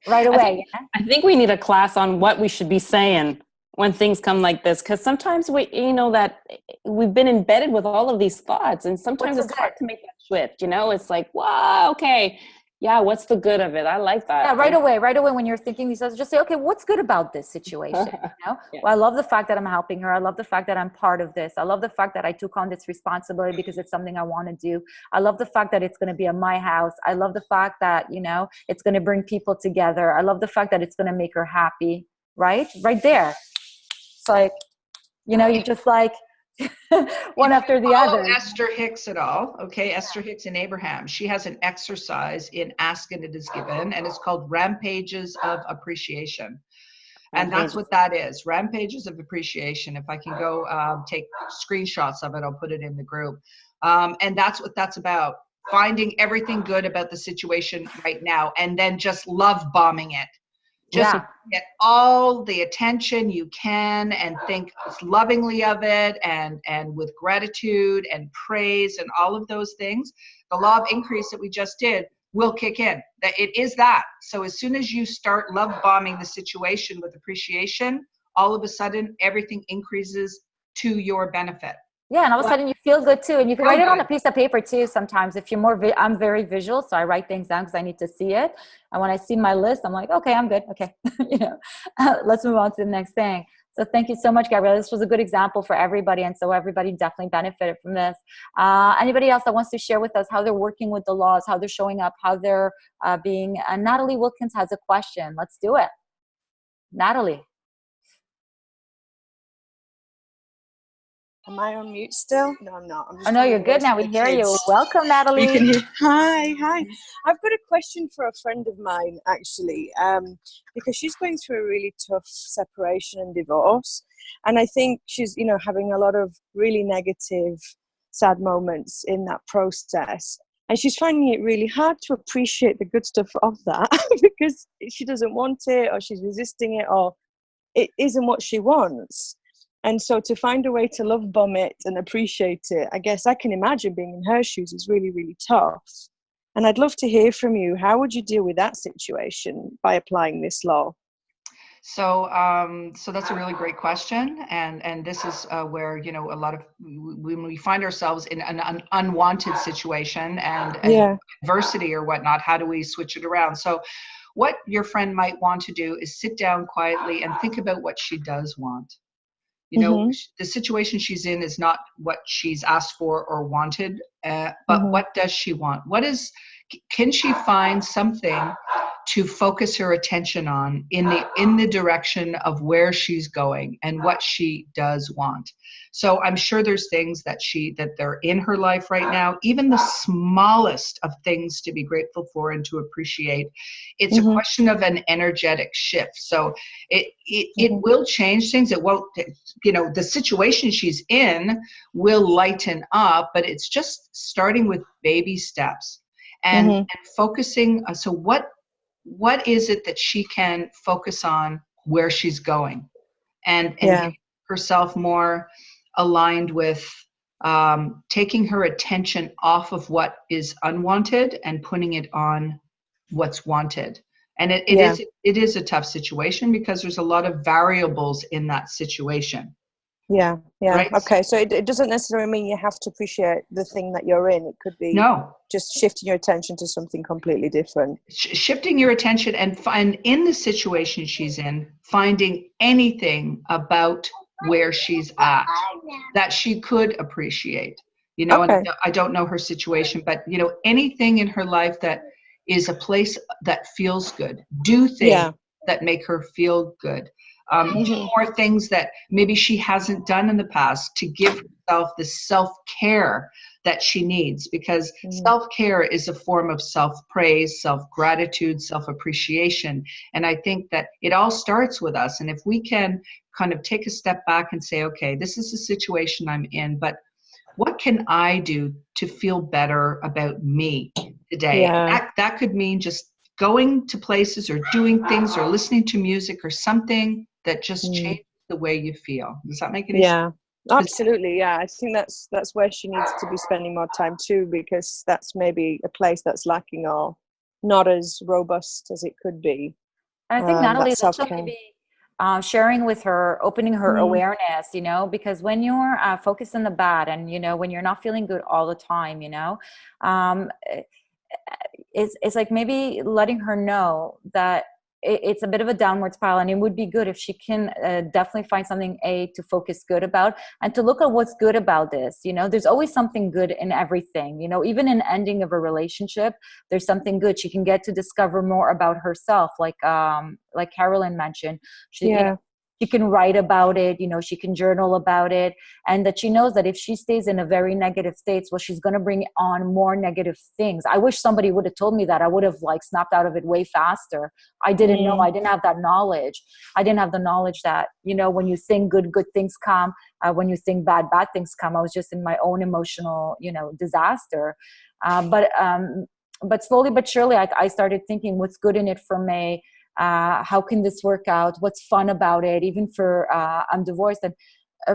right away. I think we need a class on what we should be saying when things come like this. Because sometimes that we've been embedded with all of these thoughts, and sometimes it's hard to make that shift. You know, it's like, wow, okay. Yeah, what's the good of it? I like that. Yeah, right away when you're thinking these things, just say, okay, what's good about this situation? You know? Yeah. Well, I love the fact that I'm helping her. I love the fact that I'm part of this. I love the fact that I took on this responsibility because it's something I want to do. I love the fact that it's going to be at my house. I love the fact that, you know, it's going to bring people together. I love the fact that it's going to make her happy. right? Right there. It's like, you know, you just like one after the Follow other. Esther Hicks at all, okay? Esther Hicks in Abraham. She has an exercise in Ask and It Is Given, and it's called Rampages of Appreciation. And that's what that is, Rampages of Appreciation. If I can go take screenshots of it, I'll put it in the group. And that's what that's about, finding everything good about the situation right now, and then just love bombing it. Just get all the attention you can and think lovingly of it, and with gratitude and praise and all of those things. The law of increase that we just did will kick in. That it is that. So as soon as you start love bombing the situation with appreciation, all of a sudden everything increases to your benefit. Yeah, and all of a sudden you feel good too. And you can write it on a piece of paper too sometimes. If you're more, I'm very visual, so I write things down because I need to see it. And when I see my list, I'm like, okay, I'm good. Okay, you know, let's move on to the next thing. So thank you so much, Gabrielle. This was a good example for everybody. And so everybody definitely benefited from this. Anybody else that wants to share with us how they're working with the laws, how they're showing up, how they're being, Natalie Wilkins has a question. Let's do it. Natalie. Am I on mute still? No, I'm not. I'm just Oh, no, you're good now. We hear you. Welcome, Natalie. You can hear. Hi. I've got a question for a friend of mine, actually, because she's going through a really tough separation and divorce. And I think she's, you know, having a lot of really negative, sad moments in that process. And she's finding it really hard to appreciate the good stuff of that because she doesn't want it, or she's resisting it, or it isn't what she wants. And so to find a way to love bomb it and appreciate it, I guess I can imagine being in her shoes is really, really tough. And I'd love to hear from you. How would you deal with that situation by applying this law? So, so that's a really great question, and this is where, you know, a lot of when we find ourselves in an unwanted situation and adversity or whatnot, how do we switch it around? So, what your friend might want to do is sit down quietly and think about what she does want. You know, the situation she's in is not what she's asked for or wanted, but what does she want? Can she find something to focus her attention on in the direction of where she's going and what she does want? So I'm sure there's things that they're in her life right now, even the smallest of things to be grateful for and to appreciate. It's a question of an energetic shift. So it will change things. It won't, you know, the situation she's in will lighten up, but it's just starting with baby steps and focusing. So what is it that she can focus on where she's going and get herself more aligned with taking her attention off of what is unwanted and putting it on what's wanted. And it is a tough situation because there's a lot of variables in that situation. Yeah. Right? Okay, so it doesn't necessarily mean you have to appreciate the thing that you're in. It could be just shifting your attention to something completely different. Shifting your attention and find in the situation she's in, finding anything about where she's at that she could appreciate. You know, and I don't know her situation, but, you know, anything in her life that is a place that feels good. Do things that make her feel good. Do more things that maybe she hasn't done in the past to give herself the self-care that she needs, because self-care is a form of self-praise, self-gratitude, self-appreciation. And I think that it all starts with us. And if we can kind of take a step back and say, okay, this is the situation I'm in, but what can I do to feel better about me today? That could mean just going to places or doing things or listening to music or something that just changes the way you feel. Does that make any sense? Absolutely. Yeah, I think that's where she needs to be spending more time too, because that's maybe a place that's lacking or not as robust as it could be. I think Natalie is also maybe sharing with her, opening her awareness, you know, because when you're focused on the bad and, you know, when you're not feeling good all the time, you know, it's like maybe letting her know that it's a bit of a downward spiral, and it would be good if she can definitely find something to focus good about, and to look at what's good about this. There's always something good in everything. Even in ending of a relationship, there's something good. She can get to discover more about herself, like Carolyn mentioned. She can write about it, she can journal about it, and that she knows that if she stays in a very negative state, well, she's going to bring on more negative things. I wish somebody would have told me that. I would have snapped out of it way faster. I didn't know. I didn't have that knowledge. I didn't have the knowledge that, when you think good things come, when you think bad things come. I was just in my own emotional, disaster. But slowly but surely, I started thinking, what's good in it for me? How can this work out? What's fun about it? Even for, I'm divorced, and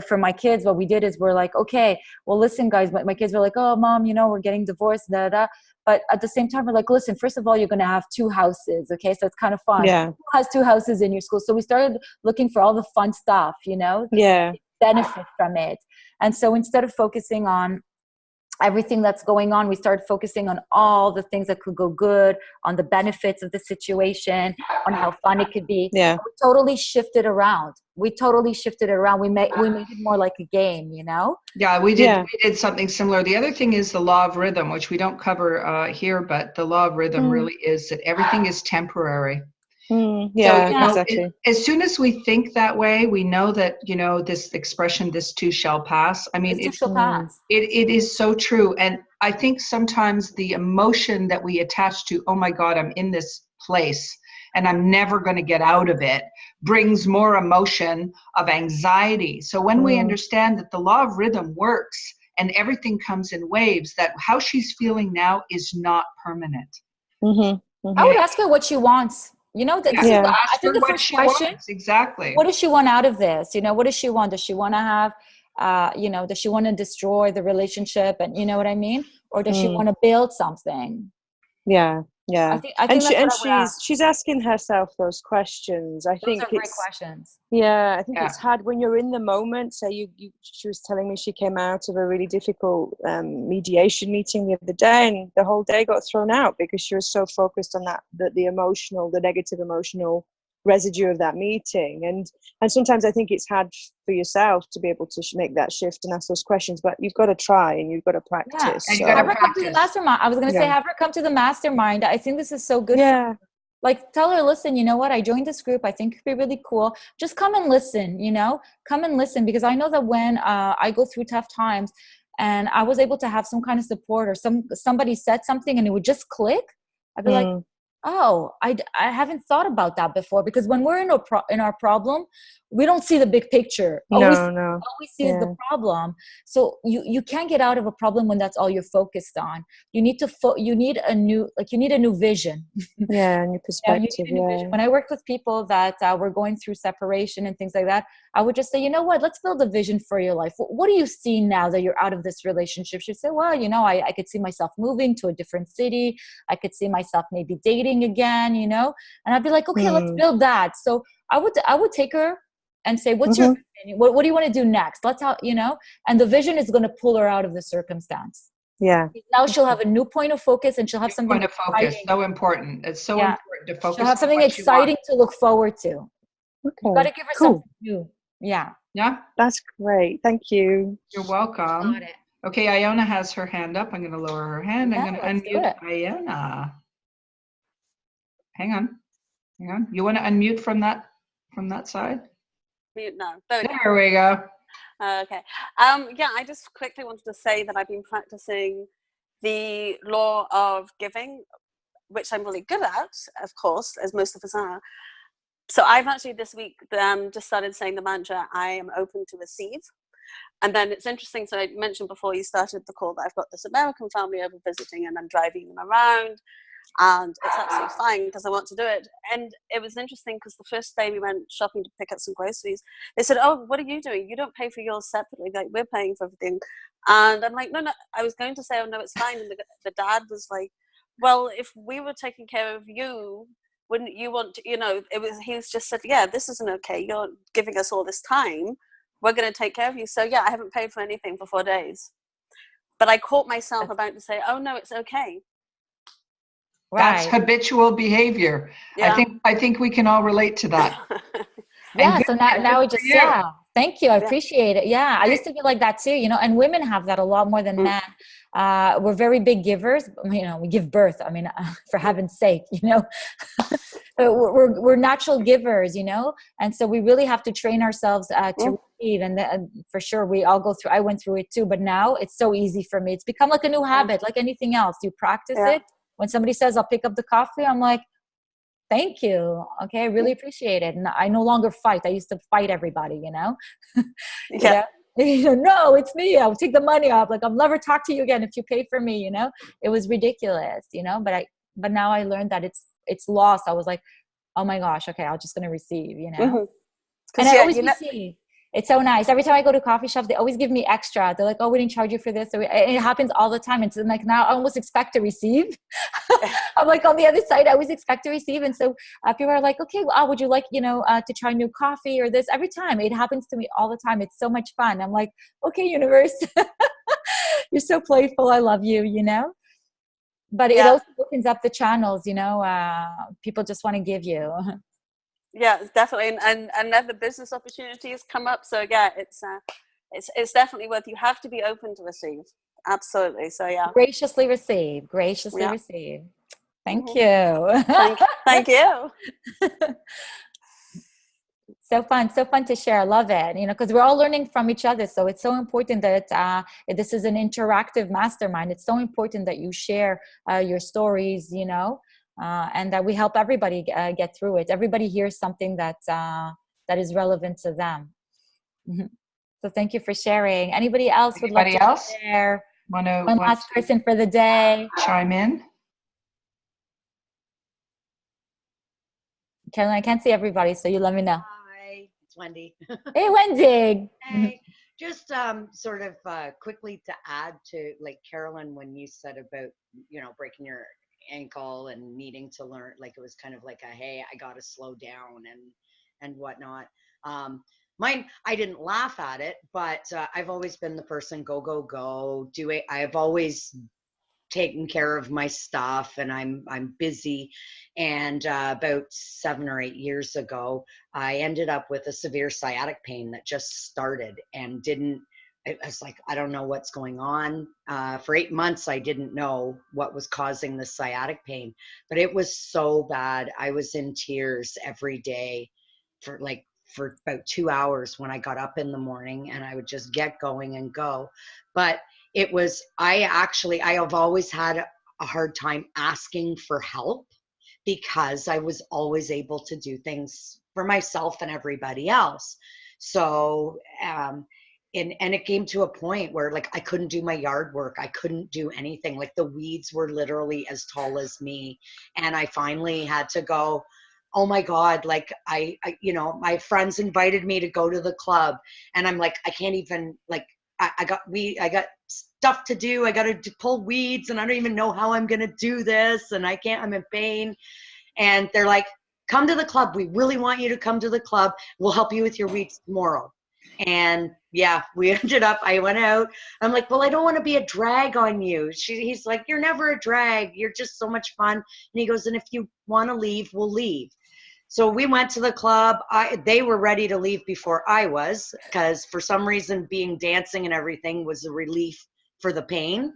for my kids, what we did is we're like, okay, well, listen, guys, my kids were like, oh, mom, we're getting divorced, da, da. But at the same time, we're like, listen, first of all, you're going to have 2 houses. Okay. So it's kind of fun. Yeah. Who has 2 houses in your school? So we started looking for all the fun stuff, Yeah. benefit from it. And so instead of focusing on everything that's going on, we started focusing on all the things that could go good, on the benefits of the situation, on how fun it could be. Yeah. We totally shifted around. We made it more like a game, Yeah, we did. Yeah. We did something similar. The other thing is the law of rhythm, which we don't cover here, but the law of rhythm really is that everything is temporary. Yeah, so, exactly. As soon as we think that way, we know that, this expression, this too shall pass. I mean, it shall pass. It is so true. And I think sometimes the emotion that we attach to, oh my God, I'm in this place and I'm never going to get out of it, brings more emotion of anxiety. So when we understand that the law of rhythm works and everything comes in waves, that how she's feeling now is not permanent. I would ask her what she wants. I think the first question, exactly. What does she want out of this? What does she want? Does she want to have, does she want to destroy the relationship? And you know what I mean? Or does she want to build something? Yeah. Yeah. I think she's asking herself those questions. Those are great questions. Yeah. I think it's hard when you're in the moment. So she was telling me she came out of a really difficult mediation meeting the other day, and the whole day got thrown out because she was so focused on the negative emotional residue of that meeting. And sometimes I think it's hard for yourself to be able to make that shift and ask those questions, but you've got to try and you've got to practice. Yeah, so. Have her come to the mastermind. I was going to say, have her come to the mastermind. I think this is so good. Yeah. Tell her, listen, you know what? I joined this group. I think it'd be really cool. Just come and listen, come and listen, because I know that when I go through tough times and I was able to have some kind of support, or somebody said something and it would just click, I'd be like, oh, I haven't thought about that before. Because when we're in our problem, we don't see the big picture. All we see is the problem. So you can't get out of a problem when that's all you're focused on. You need to you need a new vision. Yeah, new perspective. Vision. When I worked with people that were going through separation and things like that, I would just say, you know what, let's build a vision for your life. What do you see now that you're out of this relationship? She'd say, well, I could see myself moving to a different city. I could see myself maybe dating again, and I'd be like, okay, let's build that. So I would take her and say, what's your opinion? What do you want to do next? Let's how, and the vision is going to pull her out of the circumstance. Yeah. Now she'll have a new point of focus, and she'll have something point of focus. So important. It's so important to focus. She'll have something exciting to look forward to. Okay. You've got to give her something new. Yeah. Yeah. That's great. Thank you. You're welcome. Got it. Okay, Iona has her hand up. I'm going to lower her hand. I'm going to unmute Iona. Hang on. You want to unmute from that side? Mute now. There we go. Okay. I just quickly wanted to say that I've been practicing the law of giving, which I'm really good at, of course, as most of us are. So I've actually this week just started saying the mantra, I am open to receive. And then it's interesting, so I mentioned before you started the call that I've got this American family over visiting, and I'm driving them around. And it's absolutely fine because I want to do it. And it was interesting because the first day we went shopping to pick up some groceries, they said, oh, what are you doing? You don't pay for yours separately. Like, we're paying for everything. And I'm like, no. I was going to say, oh, no, it's fine. And the dad was like, well, if we were taking care of you, wouldn't you want to, he was just said, yeah, this isn't okay. You're giving us all this time. We're going to take care of you. So, yeah, I haven't paid for anything for 4 days. But I caught myself about to say, oh, no, it's okay. That's Right. habitual behavior. Yeah. I think we can all relate to that. Yeah, And so good now it for just, you. yeah, thank you. I Yeah. appreciate it. Yeah, I Right. used to be like that too, and women have that a lot more than Mm. men. We're very big givers, we give birth. I mean, for heaven's sake, we're natural givers, and so we really have to train ourselves to receive. And for sure, we all go through, I went through it too, but now it's so easy for me. It's become like a new habit, like anything else. You practice Yeah. it. When somebody says, I'll pick up the coffee, I'm like, thank you. Okay, I really appreciate it. And I no longer fight. I used to fight everybody, Yeah. No, it's me. I'll take the money off. Like, I'll never talk to you again if you pay for me, It was ridiculous, but now I learned that it's lost. I was like, oh my gosh, okay, I'm just gonna receive, Mm-hmm. And Because I yeah, always receive. It's so nice. Every time I go to coffee shops, they always give me extra. They're like, oh, we didn't charge you for this. And it happens all the time. And so like now I almost expect to receive. I'm like on the other side, I always expect to receive. And so people are like, okay, well, would you like, to try new coffee or this? Every time. It happens to me all the time. It's so much fun. I'm like, okay, universe, you're so playful. I love you, But it yeah. also opens up the channels, people just want to give you. Yeah, definitely, and other business opportunities come up. So yeah, it's definitely worth. You have to be open to receive. Absolutely. So yeah. Graciously receive. Graciously Yeah. receive. Thank Mm-hmm. you. Thank you. So fun to share. I love it, because we're all learning from each other. So it's so important that this is an interactive mastermind. It's so important that you share your stories, and that we help everybody get through it. Everybody hears something that is relevant to them. So thank you for sharing. Anybody else would love to share? One last person for the day. Chime in. Carolyn, I can't see everybody, so you let me know. Hi, it's Wendy. Hey, Wendy. Hey, just sort of quickly to add to like Carolyn, when you said about, breaking your ankle and needing to learn, like it was kind of like a, hey, I got to slow down and whatnot. Mine, I didn't laugh at it, but I've always been the person, go, do it. I've always taking care of my stuff, and I'm busy. And about 7 or 8 years ago, I ended up with a severe sciatic pain that just started and it was like, I don't know what's going on. For 8 months, I didn't know what was causing the sciatic pain, but it was so bad. I was in tears every day for about 2 hours when I got up in the morning, and I would just get going and go. But I have always had a hard time asking for help, because I was always able to do things for myself and everybody else. So, and it came to a point where like I couldn't do my yard work. I couldn't do anything. Like the weeds were literally as tall as me. And I finally had to go, oh my God, like I my friends invited me to go to the club, and I'm like, I can't even, like, I got stuff to do. I got to pull weeds, and I don't even know how I'm going to do this. And I'm in pain. And they're like, come to the club. We really want you to come to the club. We'll help you with your weeds tomorrow. And yeah, I went out. I'm like, well, I don't want to be a drag on you. He's like, you're never a drag. You're just so much fun. And he goes, and if you want to leave, we'll leave. So we went to the club. They were ready to leave before I was, because for some reason being dancing and everything was a relief for the pain.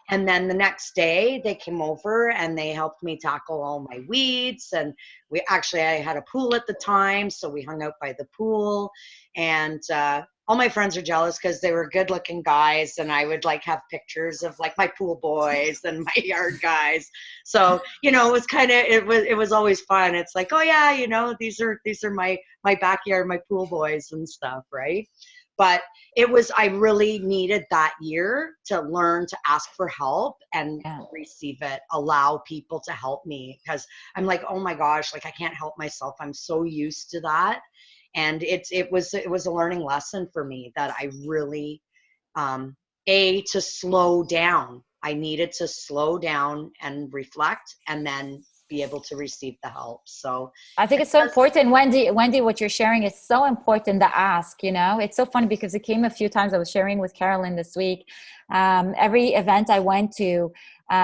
And then the next day they came over and they helped me tackle all my weeds. And I had a pool at the time, so we hung out by the pool. And all my friends are jealous because they were good looking guys, and I would like have pictures of like my pool boys and my yard guys. So, it was it was always fun. It's like, oh yeah, these are my backyard, my pool boys and stuff, right? But I really needed that year to learn to ask for help and receive it, allow people to help me, because I'm like, oh my gosh, like I can't help myself. I'm so used to that. And it was a learning lesson for me that I really, to slow down. I needed to slow down and reflect, and then be able to receive the help. So I think it's so important, Wendy, what you're sharing is so important to ask, it's so funny because it came a few times. I was sharing with Carolyn this week. Every event I went to,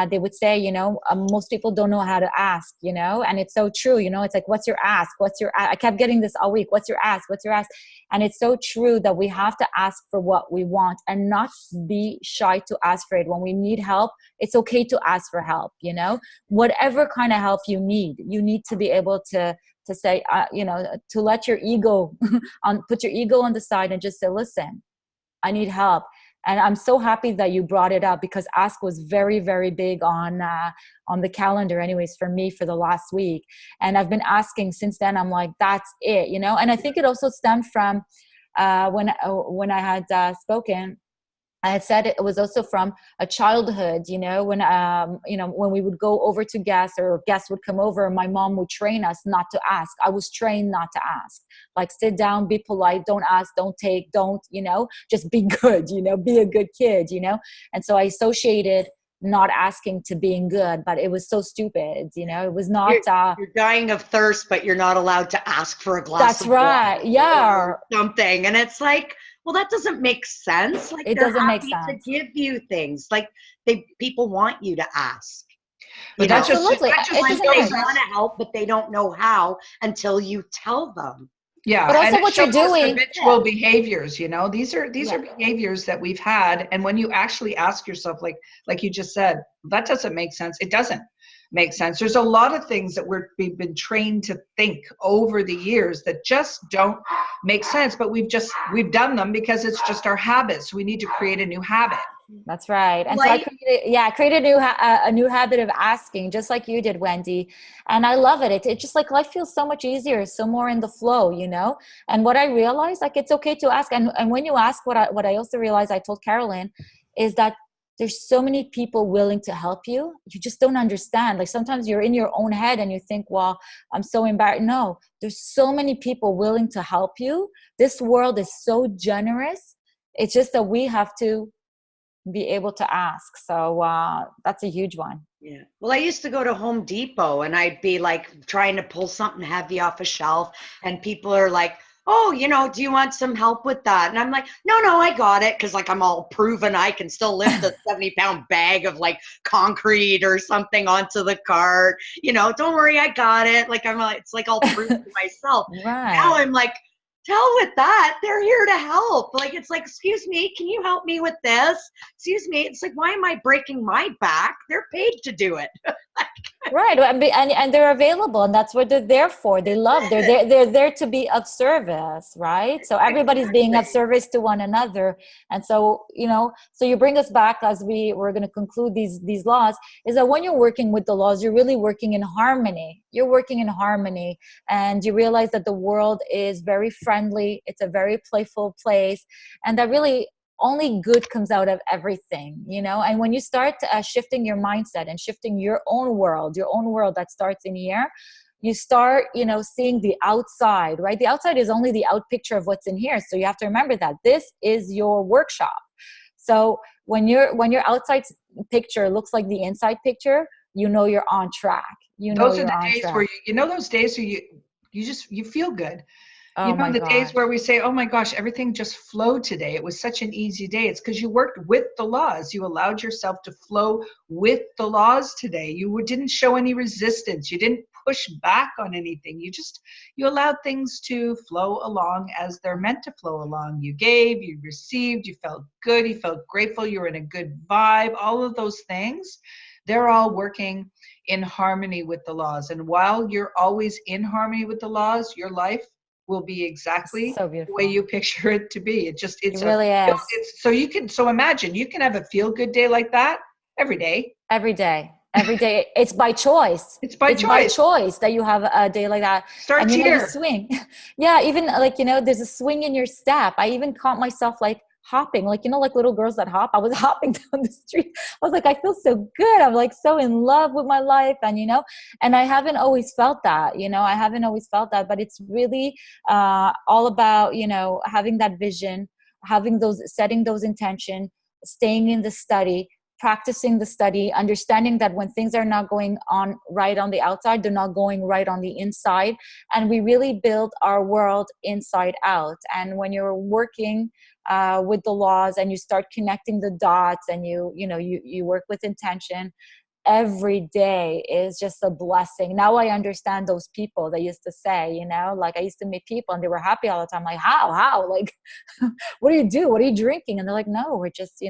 they would say, you know, most people don't know how to ask, you know, and it's so true. You know, it's like, what's your ask? I kept getting this all week. What's your ask? What's your ask? And it's so true that we have to ask for what we want and not be shy to ask for it. When we need help, it's okay to ask for help, you know, whatever kind of help you need to be able to say, you know, to let your ego put your ego on the side and just say, listen, I need help. And I'm so happy that you brought it up, because ask was very, very big on the calendar anyways for me for the last week. And I've been asking since then. I'm like, that's it, you know? And I think it also stemmed from when I had spoken, I had said it was also from a childhood, you know, when we would go over to guests or guests would come over, my mom would train us not to ask. I was trained not to ask, like sit down, be polite, don't ask, don't take, don't, you know, just be good, you know, be a good kid, you know? And so I associated not asking to being good, but it was so stupid, you know, it was not. You're dying of thirst, but you're not allowed to ask for a glass that's of right. water Yeah. or something. And it's like, well, that doesn't make sense. Like, it they're doesn't make happy sense to give you things. Like, people want you to ask. But You know, that just Absolutely. like It they doesn't make want to help, but they don't know how until you tell them. yeah, but also and it what you're shows us doing. habitual behaviors. You know, these are Yeah. behaviors that we've had, and when you actually ask yourself, like you just said, that doesn't make sense. It doesn't make sense. There's a lot of things that we've been trained to think over the years that just don't make sense, but we've done them because it's just our habits. We need to create a new habit. That's right. And Like, so I created a new habit of asking, just like you did, Wendy. And I love it. It just like life feels so much easier, so more in the flow, you know? And what I realized, like, it's okay to ask. And when you ask, what I also realized, I told Carolyn, is that there's so many people willing to help you. You just don't understand. Like, sometimes you're in your own head and you think, well, I'm so embarrassed. No, there's so many people willing to help you. This world is so generous. It's just that we have to be able to ask. So that's a huge one. yeah. Well, I used to go to Home Depot and I'd be like trying to pull something heavy off a shelf, and people are like, oh, you know, do you want some help with that? And I'm like, no, I got it. Cause like I'm all proven I can still lift a 70-pound bag of like concrete or something onto the cart. You know, don't worry, I got it. Like it's like I'll prove to myself. Right. Now I'm like, hell with that. They're here to help. Like, it's like, excuse me, can you help me with this? Excuse me. It's like, why am I breaking my back? They're paid to do it. Right. And they're available, and that's what they're there for. They're there to be of service, right? So everybody's being of service to one another. And so, you know, so you bring us back as we're going to conclude these laws, is that when you're working with the laws, you're really working in harmony. You're working in harmony, and you realize that the world is very friendly. It's a very playful place, and that really only good comes out of everything, you know? And when you start shifting your mindset and shifting your own world that starts in here, you start, you know, seeing the outside, right? The outside is only the out picture of what's in here. So you have to remember that this is your workshop. So when your outside picture looks like the inside picture, you know you're on track. Those are the days where those days where you feel good. You know, the days where we say, oh my gosh, everything just flowed today. It was such an easy day. It's because you worked with the laws. You allowed yourself to flow with the laws today. You didn't show any resistance. You didn't push back on anything. You allowed things to flow along as they're meant to flow along. You gave, you received, you felt good, you felt grateful, you were in a good vibe. All of those things, they're all working in harmony with the laws. And while you're always in harmony with the laws, your life will be exactly the way you picture it to be. It really is. So imagine you can have a feel good day like that every day. Every day. It's by choice. It's by choice that you have a day like that. Starts and, here. You swing. Yeah. Even like, you know, there's a swing in your step. I even caught myself like hopping, like, you know, like little girls that hop. I was hopping down the street. I was like, I feel so good. I'm like so in love with my life. And, you know, and I haven't always felt that, but it's really all about, you know, having that vision, setting those intention, staying in the study, practicing the study, understanding that when things are not going on right on the outside, they're not going right on the inside. And we really build our world inside out. And when you're working with the laws, and you start connecting the dots, and you work with intention, every day is just a blessing. Now I understand those people that used to say, like I used to meet people and they were happy all the time. Like, how, like, what do you do? What are you drinking? And they're like, no, we're just,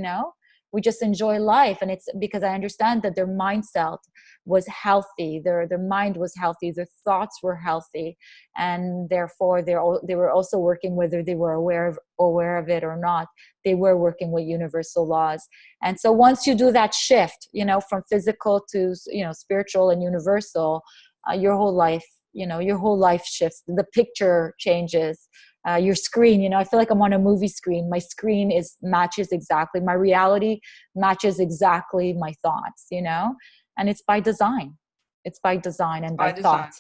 we just enjoy life. And it's because I understand that their mindset was healthy. Their mind was healthy. Their thoughts were healthy. And therefore they were also working, whether they were aware of it or not, they were working with universal laws. And so once you do that shift, from physical to, spiritual and universal, your whole life shifts. The picture changes. Your screen, I feel like I'm on a movie screen. My screen matches exactly. My reality matches exactly my thoughts, and it's by design. It's by design and by thought.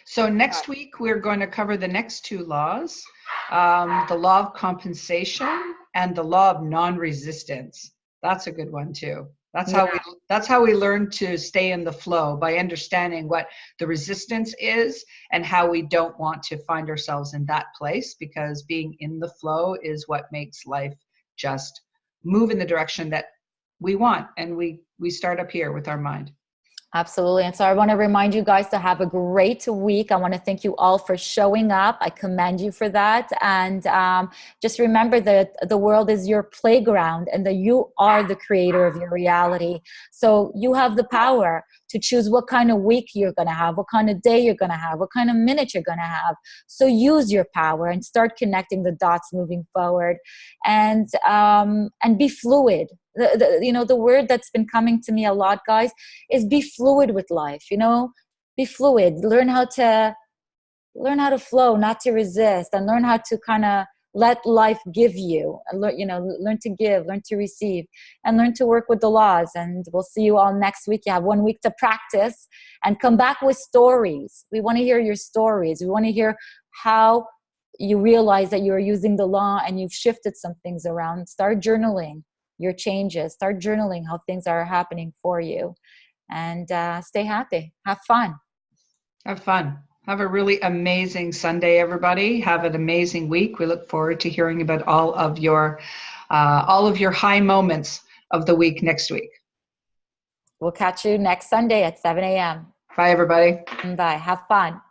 So next week, we're going to cover the next two laws, the law of compensation and the law of non-resistance. That's a good one too. That's how we learn to stay in the flow, by understanding what the resistance is and how we don't want to find ourselves in that place, because being in the flow is what makes life just move in the direction that we want. And we start up here with our mind. Absolutely. And so I want to remind you guys to have a great week. I want to thank you all for showing up. I commend you for that. And just remember that the world is your playground and that you are the creator of your reality. So you have the power to choose what kind of week you're going to have, what kind of day you're going to have, what kind of minute you're going to have. So use your power and start connecting the dots moving forward, and be fluid. The word that's been coming to me a lot, guys, is be fluid with life. Be fluid. Learn how to flow, not to resist, and learn how to kind of let life give you. Learn to give, learn to receive, and learn to work with the laws. And we'll see you all next week. You have 1 week to practice and come back with stories. We want to hear your stories. We want to hear how you realize that you're using the law and you've shifted some things around. Start journaling your changes. Start journaling how things are happening for you. And stay happy. Have fun. Have fun. Have a really amazing Sunday, everybody. Have an amazing week. We look forward to hearing about all of your high moments of the week next week. We'll catch you next Sunday at 7 a.m. Bye, everybody. Bye. Have fun.